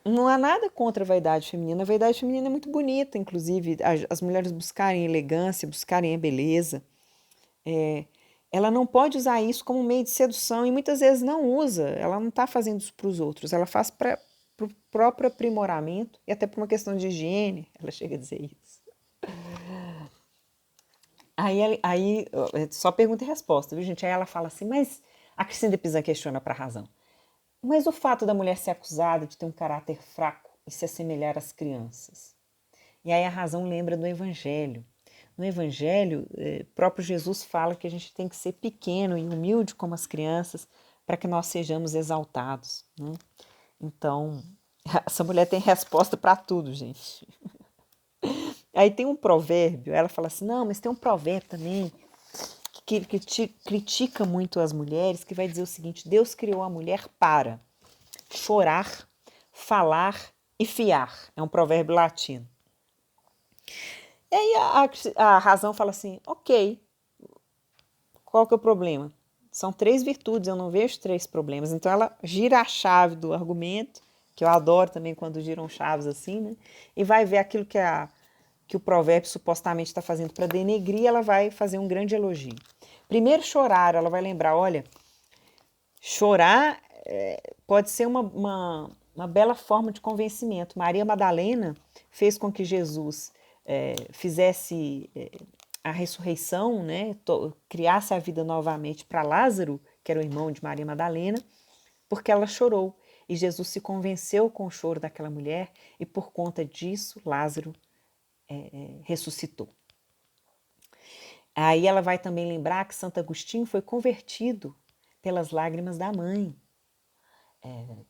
não há nada contra a vaidade feminina. A vaidade feminina é muito bonita, inclusive, as mulheres buscarem elegância, buscarem a beleza. Ela não pode usar isso como meio de sedução e muitas vezes não usa. Ela não está fazendo isso para os outros, ela faz para o próprio aprimoramento e até por uma questão de higiene. Ela chega a dizer isso. Aí só pergunta e resposta, viu, gente? Aí ela fala assim, mas a Cristina de Pizan questiona para a razão. Mas o fato da mulher ser acusada de ter um caráter fraco e se assemelhar às crianças. E aí a razão lembra do Evangelho. No Evangelho, próprio Jesus fala que a gente tem que ser pequeno e humilde como as crianças para que nós sejamos exaltados, né? Então, essa mulher tem resposta para tudo, gente. Aí tem um provérbio, ela fala assim, não, mas tem um provérbio também que critica muito as mulheres, que vai dizer o seguinte, Deus criou a mulher para chorar, falar e fiar. É um provérbio latino. E aí a razão fala assim, ok, qual que é o problema? São 3 virtudes, eu não vejo 3 problemas. Então ela gira a chave do argumento, que eu adoro também quando giram chaves assim, né? E vai ver aquilo que o provérbio supostamente está fazendo para denegrir, ela vai fazer um grande elogio. Primeiro, chorar, ela vai lembrar, olha, chorar pode ser uma bela forma de convencimento. Maria Madalena fez com que Jesus fizesse a ressurreição, né, criasse a vida novamente para Lázaro, que era o irmão de Maria Madalena, porque ela chorou. E Jesus se convenceu com o choro daquela mulher e por conta disso Lázaro ressuscitou. Aí ela vai também lembrar que Santo Agostinho foi convertido pelas lágrimas da mãe,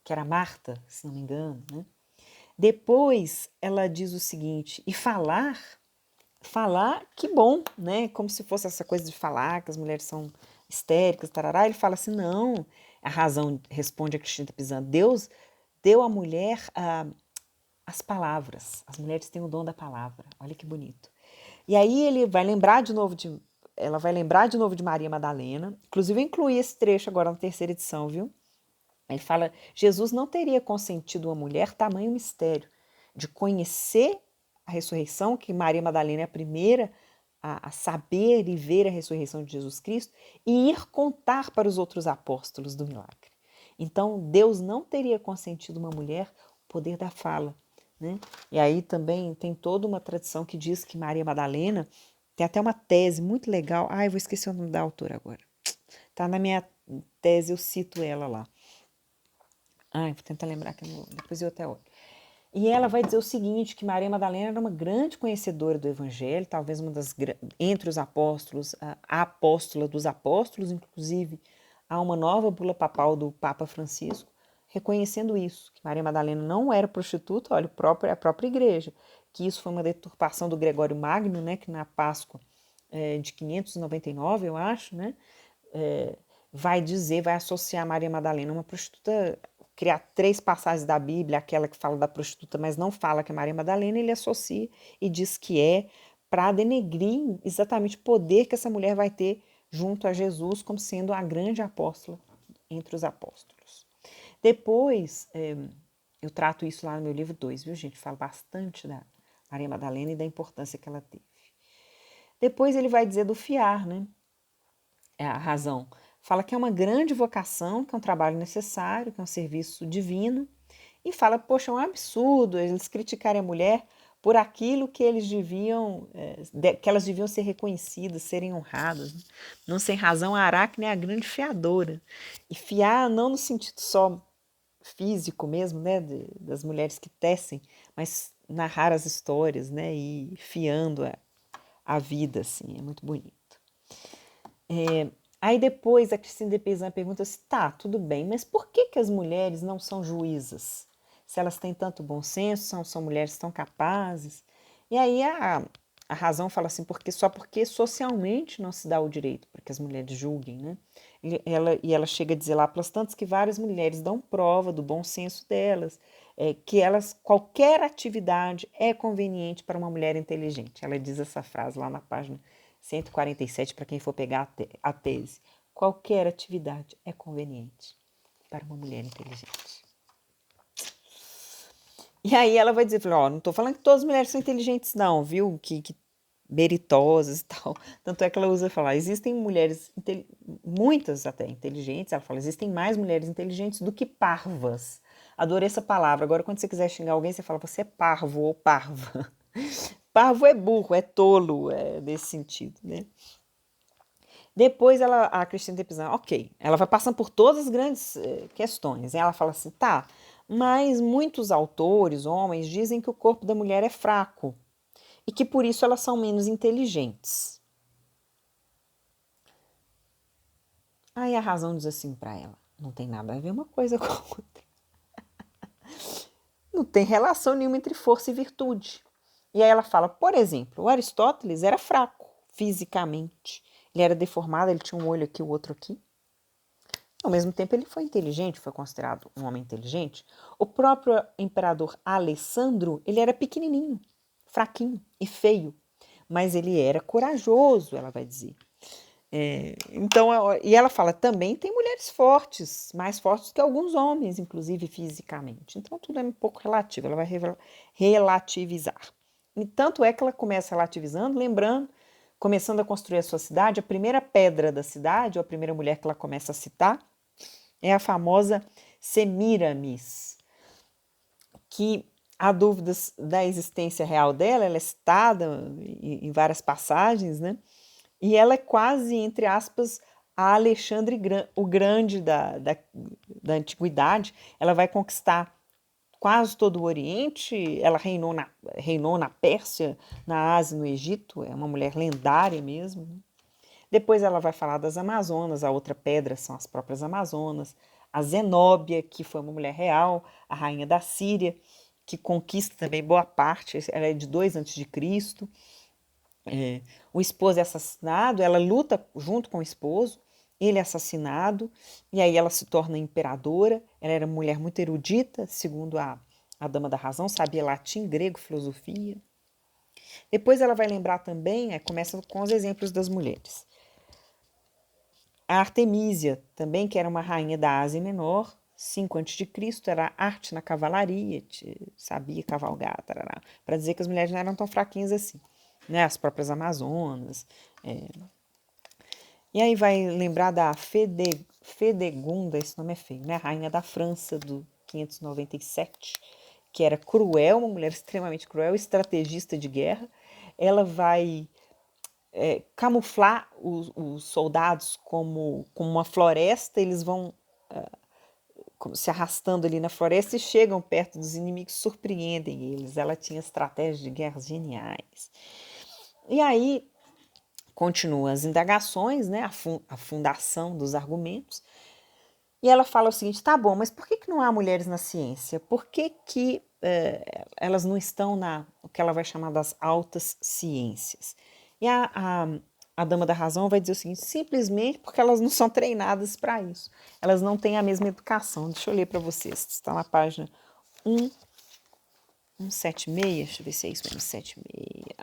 que era Marta, se não me engano, né? Depois ela diz o seguinte, e falar, que bom, né? Como se fosse essa coisa de falar, que as mulheres são histéricas, tarará. Ele fala assim, não, a razão, responde a Cristina Pizan, Deus deu à mulher as palavras, as mulheres têm o dom da palavra, olha que bonito. E aí ela vai lembrar de novo de Maria Madalena, inclusive eu incluí esse trecho agora na 3ª edição, viu? Ele fala, Jesus não teria consentido uma mulher tamanho mistério de conhecer a ressurreição, que Maria Madalena é a primeira a saber e ver a ressurreição de Jesus Cristo, e ir contar para os outros apóstolos do milagre. Então, Deus não teria consentido uma mulher o poder da fala, né? E aí também tem toda uma tradição que diz que Maria Madalena, tem até uma tese muito legal, eu vou esquecer o nome da autora agora. Tá na minha tese, eu cito ela lá. Vou tentar lembrar, que depois eu até olho. E ela vai dizer o seguinte, que Maria Madalena era uma grande conhecedora do Evangelho, talvez uma das, entre os apóstolos, a apóstola dos apóstolos, inclusive há uma nova bula papal do Papa Francisco, reconhecendo isso, que Maria Madalena não era prostituta, olha, a própria igreja, que isso foi uma deturpação do Gregório Magno, né, que na Páscoa de 599, eu acho, né, vai associar Maria Madalena a uma prostituta, criar 3 passagens da Bíblia, aquela que fala da prostituta, mas não fala que é Maria Madalena, ele associa e diz que é para denegrir exatamente o poder que essa mulher vai ter junto a Jesus como sendo a grande apóstola entre os apóstolos. Depois, eu trato isso lá no meu livro 2, viu, gente? Falo bastante da Maria Madalena e da importância que ela teve. Depois ele vai dizer do fiar, né? É a razão. Fala que é uma grande vocação, que é um trabalho necessário, que é um serviço divino. E fala, poxa, é um absurdo eles criticarem a mulher por aquilo que eles deviam, que elas deviam ser reconhecidas, serem honradas. Né? Não sem razão, a Aracne é a grande fiadora. E fiar não no sentido só físico mesmo, né, das mulheres que tecem, mas narrar as histórias, né, e fiando a vida, assim, é muito bonito. Aí depois a Christine de Pizan pergunta assim, tá, tudo bem, mas por que as mulheres não são juízas? Se elas têm tanto bom senso, são mulheres tão capazes. E aí a razão fala assim, só porque socialmente não se dá o direito para que as mulheres julguem, né? Ela chega a dizer lá pelas tantas que várias mulheres dão prova do bom senso delas, que qualquer atividade é conveniente para uma mulher inteligente. Ela diz essa frase lá na página 147, para quem for pegar a tese. Qualquer atividade é conveniente para uma mulher inteligente. E aí ela vai dizer, não estou falando que todas as mulheres são inteligentes não, viu? Que meritosas e tal. Tanto é que ela usa falar, existem mulheres, muitas até inteligentes, ela fala, existem mais mulheres inteligentes do que parvas. Adorei essa palavra. Agora, quando você quiser xingar alguém, você fala, você é parvo ou parva. Parvo é burro, é tolo, é nesse sentido, né? Depois a Christine de Pizan, ok, ela vai passando por todas as grandes questões. Ela fala assim, tá, mas muitos autores, homens, dizem que o corpo da mulher é fraco e que por isso elas são menos inteligentes. Aí a razão diz assim para ela, não tem nada a ver uma coisa com a outra. Não tem relação nenhuma entre força e virtude. E aí ela fala, por exemplo, o Aristóteles era fraco fisicamente. Ele era deformado, ele tinha um olho aqui, o outro aqui. Ao mesmo tempo, ele foi inteligente, foi considerado um homem inteligente. O próprio imperador Alessandro, ele era pequenininho, fraquinho e feio, mas ele era corajoso, ela vai dizer. Então, e ela fala, também tem mulheres fortes, mais fortes que alguns homens, inclusive fisicamente. Então, tudo é um pouco relativo, ela vai relativizar. E tanto é que ela começa relativizando, lembrando, começando a construir a sua cidade, a primeira pedra da cidade, ou a primeira mulher que ela começa a citar, é a famosa Semíramis, que há dúvidas da existência real dela, ela é citada em várias passagens, né? E ela é quase, entre aspas, a Alexandre o Grande da Antiguidade. Ela vai conquistar quase todo o Oriente, ela reinou na Pérsia, na Ásia, no Egito, é uma mulher lendária mesmo. Depois ela vai falar das Amazonas, a outra pedra são as próprias Amazonas, a Zenóbia, que foi uma mulher real, a rainha da Síria, que conquista também boa parte, ela é de 2 a.C., o esposo é assassinado, ela luta junto com o esposo, ele é assassinado, e aí ela se torna imperadora. Ela era uma mulher muito erudita, segundo a Dama da Razão, sabia latim, grego, filosofia. Depois ela vai lembrar também, começa com os exemplos das mulheres. A Artemísia, também, que era uma rainha da Ásia Menor, 5 a.C., era arte na cavalaria, sabia cavalgar, para dizer que as mulheres não eram tão fraquinhas assim. Né, as próprias Amazonas. E aí vai lembrar da Fedegunda, esse nome é feio, né? Rainha da França, do 597, que era cruel, uma mulher extremamente cruel, estrategista de guerra. Ela vai camuflar os soldados como uma floresta, eles vão se arrastando ali na floresta e chegam perto dos inimigos, surpreendem eles. Ela tinha estratégias de guerras geniais. E aí continuam as indagações, né, a fundação dos argumentos, E ela fala o seguinte, tá bom, mas por que não há mulheres na ciência? Por que elas não estão o que ela vai chamar das altas ciências? E a dama da razão vai dizer o seguinte, simplesmente porque elas não são treinadas para isso. Elas não têm a mesma educação. Deixa eu ler para vocês, está na página 176, deixa eu ver se é isso mesmo, 76.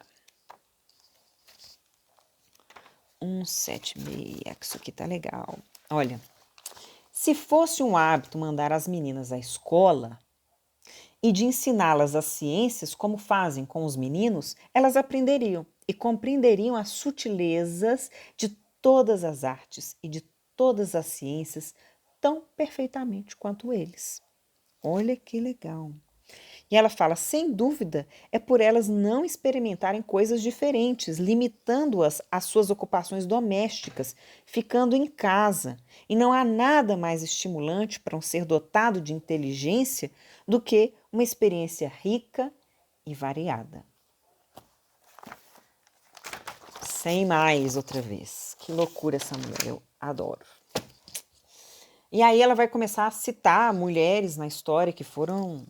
176, que isso aqui tá legal. Olha, se fosse um hábito mandar as meninas à escola e de ensiná-las as ciências como fazem com os meninos, elas aprenderiam e compreenderiam as sutilezas de todas as artes e de todas as ciências tão perfeitamente quanto eles. Olha que legal. E ela fala, sem dúvida, é por elas não experimentarem coisas diferentes, limitando-as às suas ocupações domésticas, ficando em casa. E não há nada mais estimulante para um ser dotado de inteligência do que uma experiência rica e variada. Sem mais, outra vez. Que loucura essa mulher, eu adoro. E aí ela vai começar a citar mulheres na história que foram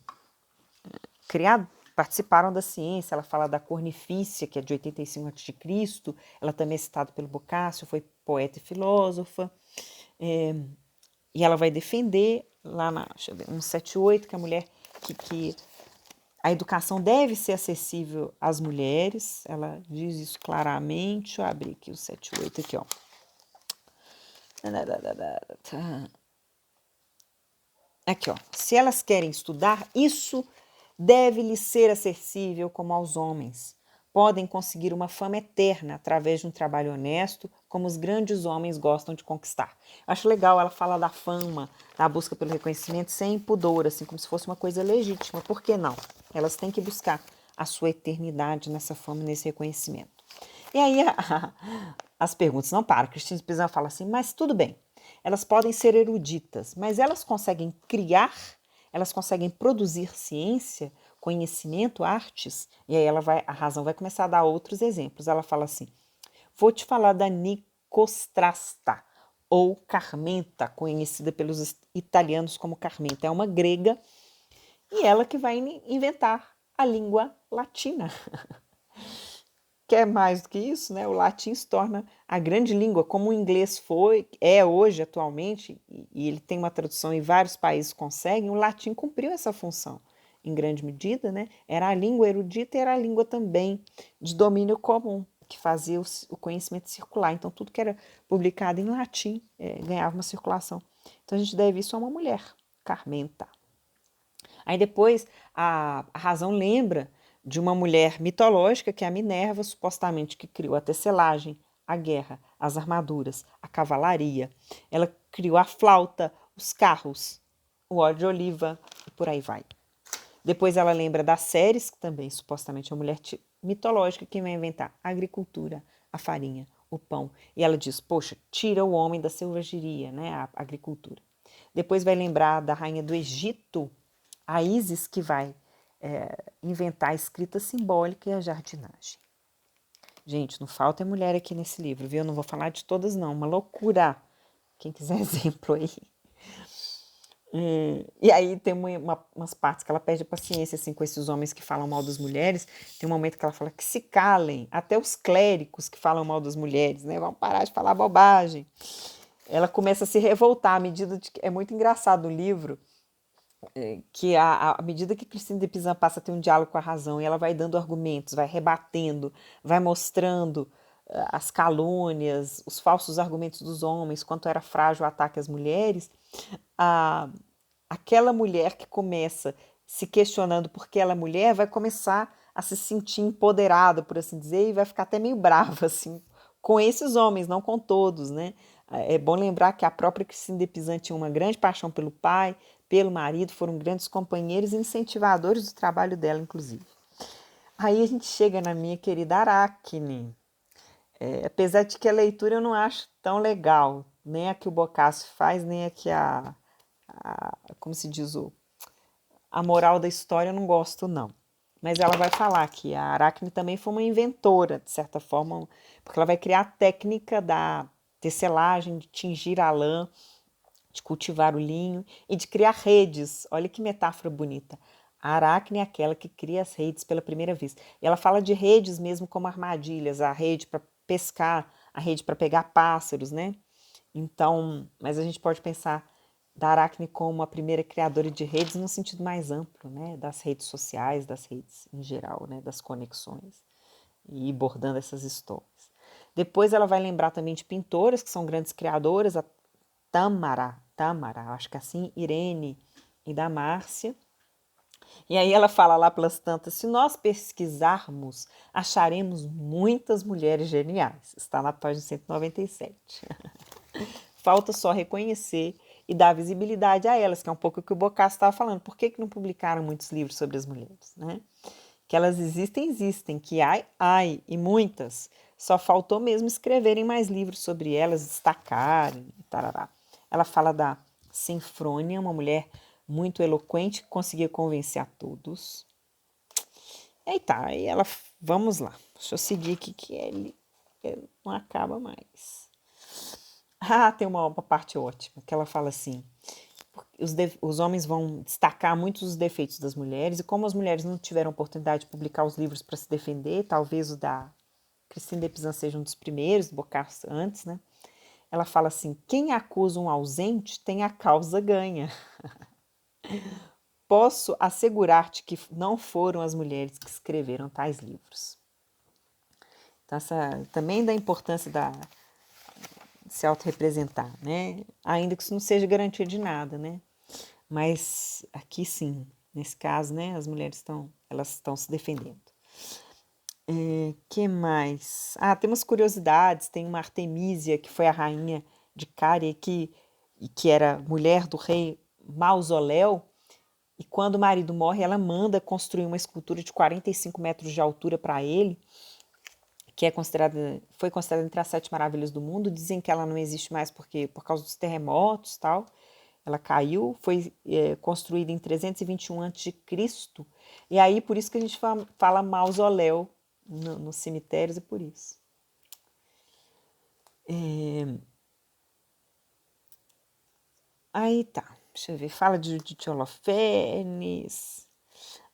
participaram da ciência. Ela fala da Cornifícia, que é de 85 a.C., ela também é citada pelo Boccaccio, foi poeta e filósofa, e ela vai defender lá na 178, que a mulher, que a educação deve ser acessível às mulheres, ela diz isso claramente. Deixa eu abrir aqui o 78 aqui, ó. Aqui, ó. Se elas querem estudar, isso deve lhes ser acessível como aos homens. Podem conseguir uma fama eterna através de um trabalho honesto, como os grandes homens gostam de conquistar. Acho legal ela falar da fama, da busca pelo reconhecimento sem pudor, assim, como se fosse uma coisa legítima. Por que não? Elas têm que buscar a sua eternidade nessa fama, nesse reconhecimento. E aí as perguntas não param. Cristina Pizan fala assim, mas tudo bem, elas podem ser eruditas, mas elas conseguem criar, elas conseguem produzir ciência, conhecimento, artes. E aí a razão vai começar a dar outros exemplos. Ela fala assim, vou te falar da Nicostrasta, ou Carmenta, conhecida pelos italianos como Carmenta. É uma grega e ela que vai inventar a língua latina. Quer mais do que isso, né? O latim se torna a grande língua, como o inglês é hoje, atualmente, e ele tem uma tradução e vários países conseguem, o latim cumpriu essa função em grande medida, né? Era a língua erudita e era a língua também de domínio comum, que fazia o conhecimento circular. Então, tudo que era publicado em latim ganhava uma circulação. Então, a gente deve isso a uma mulher, Carmenta. Aí depois a razão lembra de uma mulher mitológica, que é a Minerva, supostamente que criou a tecelagem, a guerra, as armaduras, a cavalaria. Ela criou a flauta, os carros, o óleo de oliva e por aí vai. Depois ela lembra das Ceres, que também supostamente é uma mulher mitológica que vai inventar a agricultura, a farinha, o pão. E ela diz, poxa, tira o homem da selvageria, né, a agricultura. Depois vai lembrar da rainha do Egito, a Ísis, que vai inventar a escrita simbólica e a jardinagem. Gente, não falta mulher aqui nesse livro, viu? Eu não vou falar de todas, não. Uma loucura. Quem quiser exemplo aí. E aí tem umas partes que ela perde a paciência assim, com esses homens que falam mal das mulheres. Tem um momento que ela fala que se calem, até os clérigos que falam mal das mulheres, né? Vão parar de falar bobagem. Ela começa a se revoltar à medida de que... É muito engraçado o livro, que à medida que Cristina de Pizan passa a ter um diálogo com a razão e ela vai dando argumentos, vai rebatendo, vai mostrando as calúnias, os falsos argumentos dos homens, quanto era frágil o ataque às mulheres, aquela mulher que começa se questionando por que ela é mulher vai começar a se sentir empoderada, por assim dizer, e vai ficar até meio brava assim, com esses homens, não com todos, né? É bom lembrar que a própria Cristina de Pizan tinha uma grande paixão pelo pai, pelo marido, foram grandes companheiros e incentivadores do trabalho dela, inclusive. Aí a gente chega na minha querida Aracne. Apesar de que a leitura eu não acho tão legal, nem a que o Boccaccio faz, nem a que como se diz, a moral da história eu não gosto, não. Mas ela vai falar que a Aracne também foi uma inventora, de certa forma, porque ela vai criar a técnica da tecelagem, de tingir a lã de cultivar o linho e de criar redes. Olha que metáfora bonita. A aracne é aquela que cria as redes pela primeira vez. E ela fala de redes mesmo como armadilhas, a rede para pescar, a rede para pegar pássaros, né? Então, mas a gente pode pensar da aracne como a primeira criadora de redes no sentido mais amplo, né? Das redes sociais, das redes em geral, né? Das conexões. E ir bordando essas histórias. Depois ela vai lembrar também de pintoras, que são grandes criadoras, a Tâmara, acho que é assim, Irene e da Márcia. E aí ela fala lá pelas tantas, se nós pesquisarmos, acharemos muitas mulheres geniais. Está na página 197. Falta só reconhecer e dar visibilidade a elas, que é um pouco o que o Boccaccio estava falando. Por que não publicaram muitos livros sobre as mulheres, né? Que elas existem, que ai, e muitas. Só faltou mesmo escreverem mais livros sobre elas, destacarem, tarará. Ela fala da Sinfrônia, uma mulher muito eloquente que conseguia convencer a todos. E tá, aí ela, vamos lá, deixa eu seguir aqui que ele não acaba mais. Ah, tem uma parte ótima, que ela fala assim, os homens vão destacar muitos os defeitos das mulheres, e como as mulheres não tiveram oportunidade de publicar os livros para se defender, talvez o da Christine de Pizan seja um dos primeiros, Boccaccio antes, né? Ela fala assim, quem acusa um ausente tem a causa ganha. Posso assegurar-te que não foram as mulheres que escreveram tais livros. Então, também da importância de se autorrepresentar, né? Ainda que isso não seja garantia de nada, né? Mas aqui sim, nesse caso, né, as mulheres elas estão se defendendo. Que mais? Ah, tem umas curiosidades, tem uma Artemísia, que foi a rainha de Cária, que era mulher do rei Mausoléu, e quando o marido morre, ela manda construir uma escultura de 45 metros de altura para ele, que foi considerada entre as 7 maravilhas do mundo. Dizem que ela não existe mais por causa dos terremotos e tal. Ela caiu, foi construída em 321 a.C. E aí, por isso que a gente fala mausoléu nos cemitérios, é por isso. Aí tá, deixa eu ver, fala de Holofernes.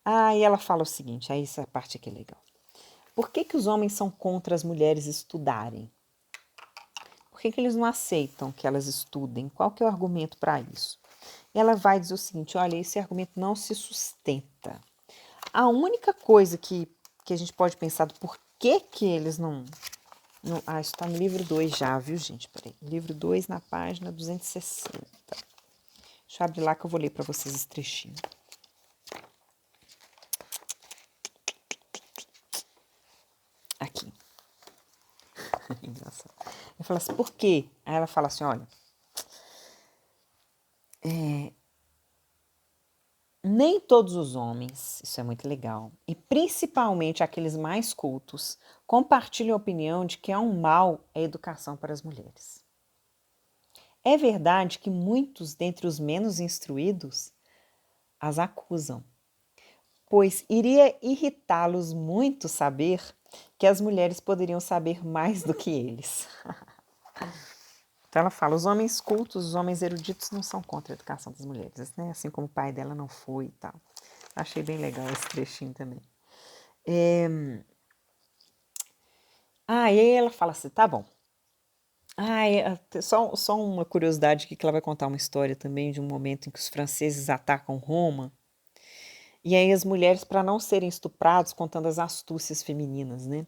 E ela fala o seguinte, aí essa parte aqui é legal. Por que os homens são contra as mulheres estudarem? Por que eles não aceitam que elas estudem? Qual que é o argumento para isso? Ela vai dizer o seguinte, olha, esse argumento não se sustenta. A única coisa que a gente pode pensar do porquê que eles não isso está no livro 2 já, viu, gente? Peraí. Livro 2 na página 260. Deixa eu abrir lá que eu vou ler para vocês esse trechinho. Aqui. Engraçado. Eu falo assim, por quê? Aí ela fala assim, olha, nem todos os homens, isso é muito legal, e principalmente aqueles mais cultos, compartilham a opinião de que é um mal a educação para as mulheres. É verdade que muitos dentre os menos instruídos as acusam, pois iria irritá-los muito saber que as mulheres poderiam saber mais do que eles. Então ela fala, os homens cultos, os homens eruditos não são contra a educação das mulheres, né? Assim como o pai dela não foi e tal. Achei bem legal esse trechinho também. E aí ela fala assim, tá bom. Só uma curiosidade aqui, que ela vai contar uma história também de um momento em que os franceses atacam Roma. E aí as mulheres, para não serem estupradas, contando as astúcias femininas, né?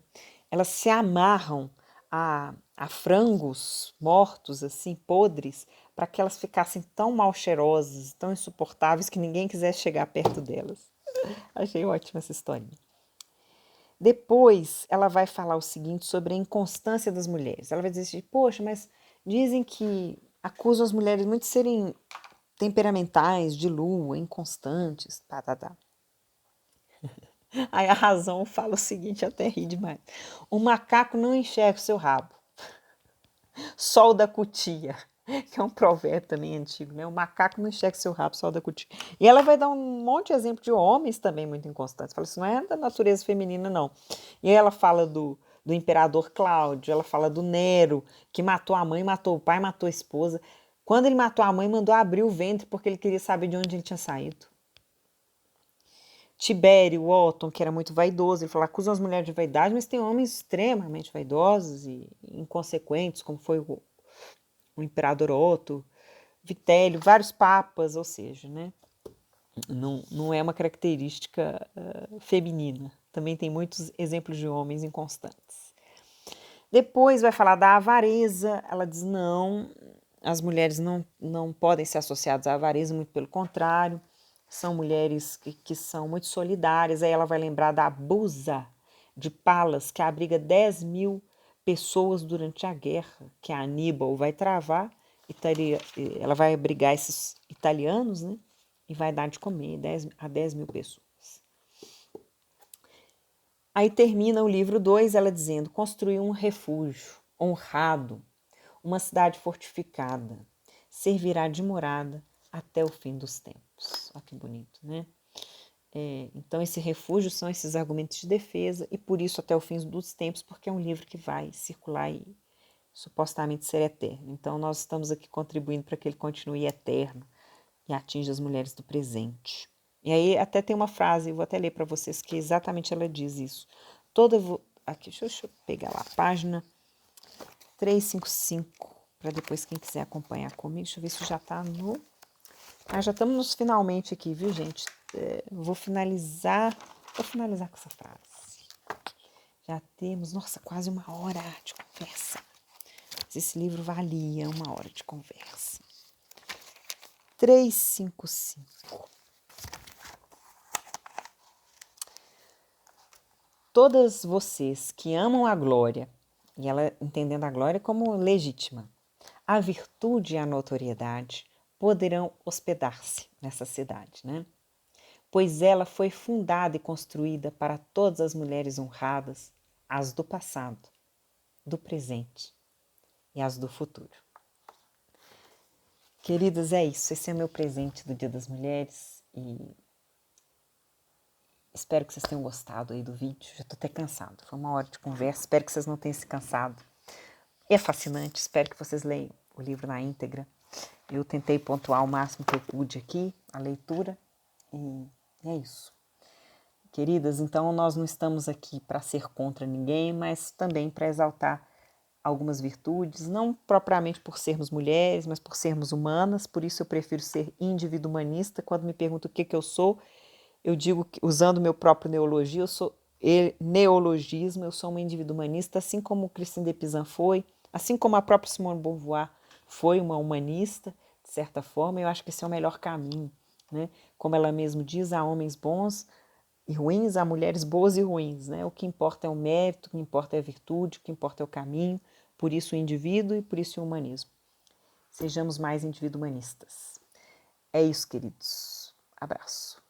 Elas se amarram a frangos mortos, assim, podres, para que elas ficassem tão mal cheirosas, tão insuportáveis, que ninguém quisesse chegar perto delas. Achei ótima essa historinha. Depois, ela vai falar o seguinte sobre a inconstância das mulheres. Ela vai dizer assim, poxa, mas dizem que acusam as mulheres muito de serem temperamentais, de lua, inconstantes, tá. Aí a razão fala o seguinte, até ri demais. O macaco não enxerga o seu rabo. Sol da cutia, que é um provérbio também antigo, né? O macaco não enxerga o seu rabo, sol da cutia. E ela vai dar um monte de exemplo de homens também muito inconstantes. Fala assim, não é da natureza feminina, não. E aí ela fala do imperador Cláudio, ela fala do Nero, que matou a mãe, matou o pai, matou a esposa. Quando ele matou a mãe, mandou abrir o ventre porque ele queria saber de onde ele tinha saído. Tibério, Otton, que era muito vaidoso, ele falou, acusam as mulheres de vaidade, mas tem homens extremamente vaidosos e inconsequentes, como foi o imperador Otto, Vitélio, vários papas, ou seja, né? Não é uma característica feminina. Também tem muitos exemplos de homens inconstantes. Depois vai falar da avareza. Ela diz não, as mulheres não podem ser associadas à avareza, muito pelo contrário. São mulheres que são muito solidárias. Aí ela vai lembrar da Busa de Palas, que abriga 10.000 pessoas durante a guerra, que a Aníbal vai travar. Ela vai abrigar esses italianos, né? E vai dar de comer a 10.000 pessoas. Aí termina o livro 2, ela dizendo, construir um refúgio honrado, uma cidade fortificada, servirá de morada até o fim dos tempos. Olha que bonito, né? Então, esse refúgio são esses argumentos de defesa e por isso até o fim dos tempos, porque é um livro que vai circular e supostamente ser eterno. Então, nós estamos aqui contribuindo para que ele continue eterno e atinja as mulheres do presente. E aí até tem uma frase, vou até ler para vocês, que exatamente ela diz isso. Aqui, deixa eu pegar lá, página 355, para depois quem quiser acompanhar comigo. Deixa eu ver se já está no... já estamos nos finalmente aqui, viu, gente? Vou finalizar com essa frase. Já temos, nossa, quase uma hora de conversa. Mas esse livro valia uma hora de conversa. 355. Todas vocês que amam a glória, e ela entendendo a glória como legítima, a virtude e a notoriedade, poderão hospedar-se nessa cidade, né? Pois ela foi fundada e construída para todas as mulheres honradas, as do passado, do presente e as do futuro. Queridas, é isso. Esse é o meu presente do Dia das Mulheres e espero que vocês tenham gostado aí do vídeo. Já estou até cansado. Foi uma hora de conversa. Espero que vocês não tenham se cansado. É fascinante. Espero que vocês leiam o livro na íntegra. Eu tentei pontuar o máximo que eu pude aqui, a leitura. E é isso. Queridas, então nós não estamos aqui para ser contra ninguém, mas também para exaltar algumas virtudes, não propriamente por sermos mulheres, mas por sermos humanas. Por isso eu prefiro ser individualista. Quando me perguntam o que eu sou, eu digo, usando o meu próprio neologismo, eu sou uma individualista, assim como Christine de Pizan foi, assim como a própria Simone de Beauvoir foi uma humanista, de certa forma. Eu acho que esse é o melhor caminho, né? Como ela mesma diz, há homens bons e ruins, há mulheres boas e ruins, né? O que importa é o mérito, o que importa é a virtude, o que importa é o caminho, por isso o indivíduo e por isso o humanismo. Sejamos mais individualistas. É isso, queridos. Abraço.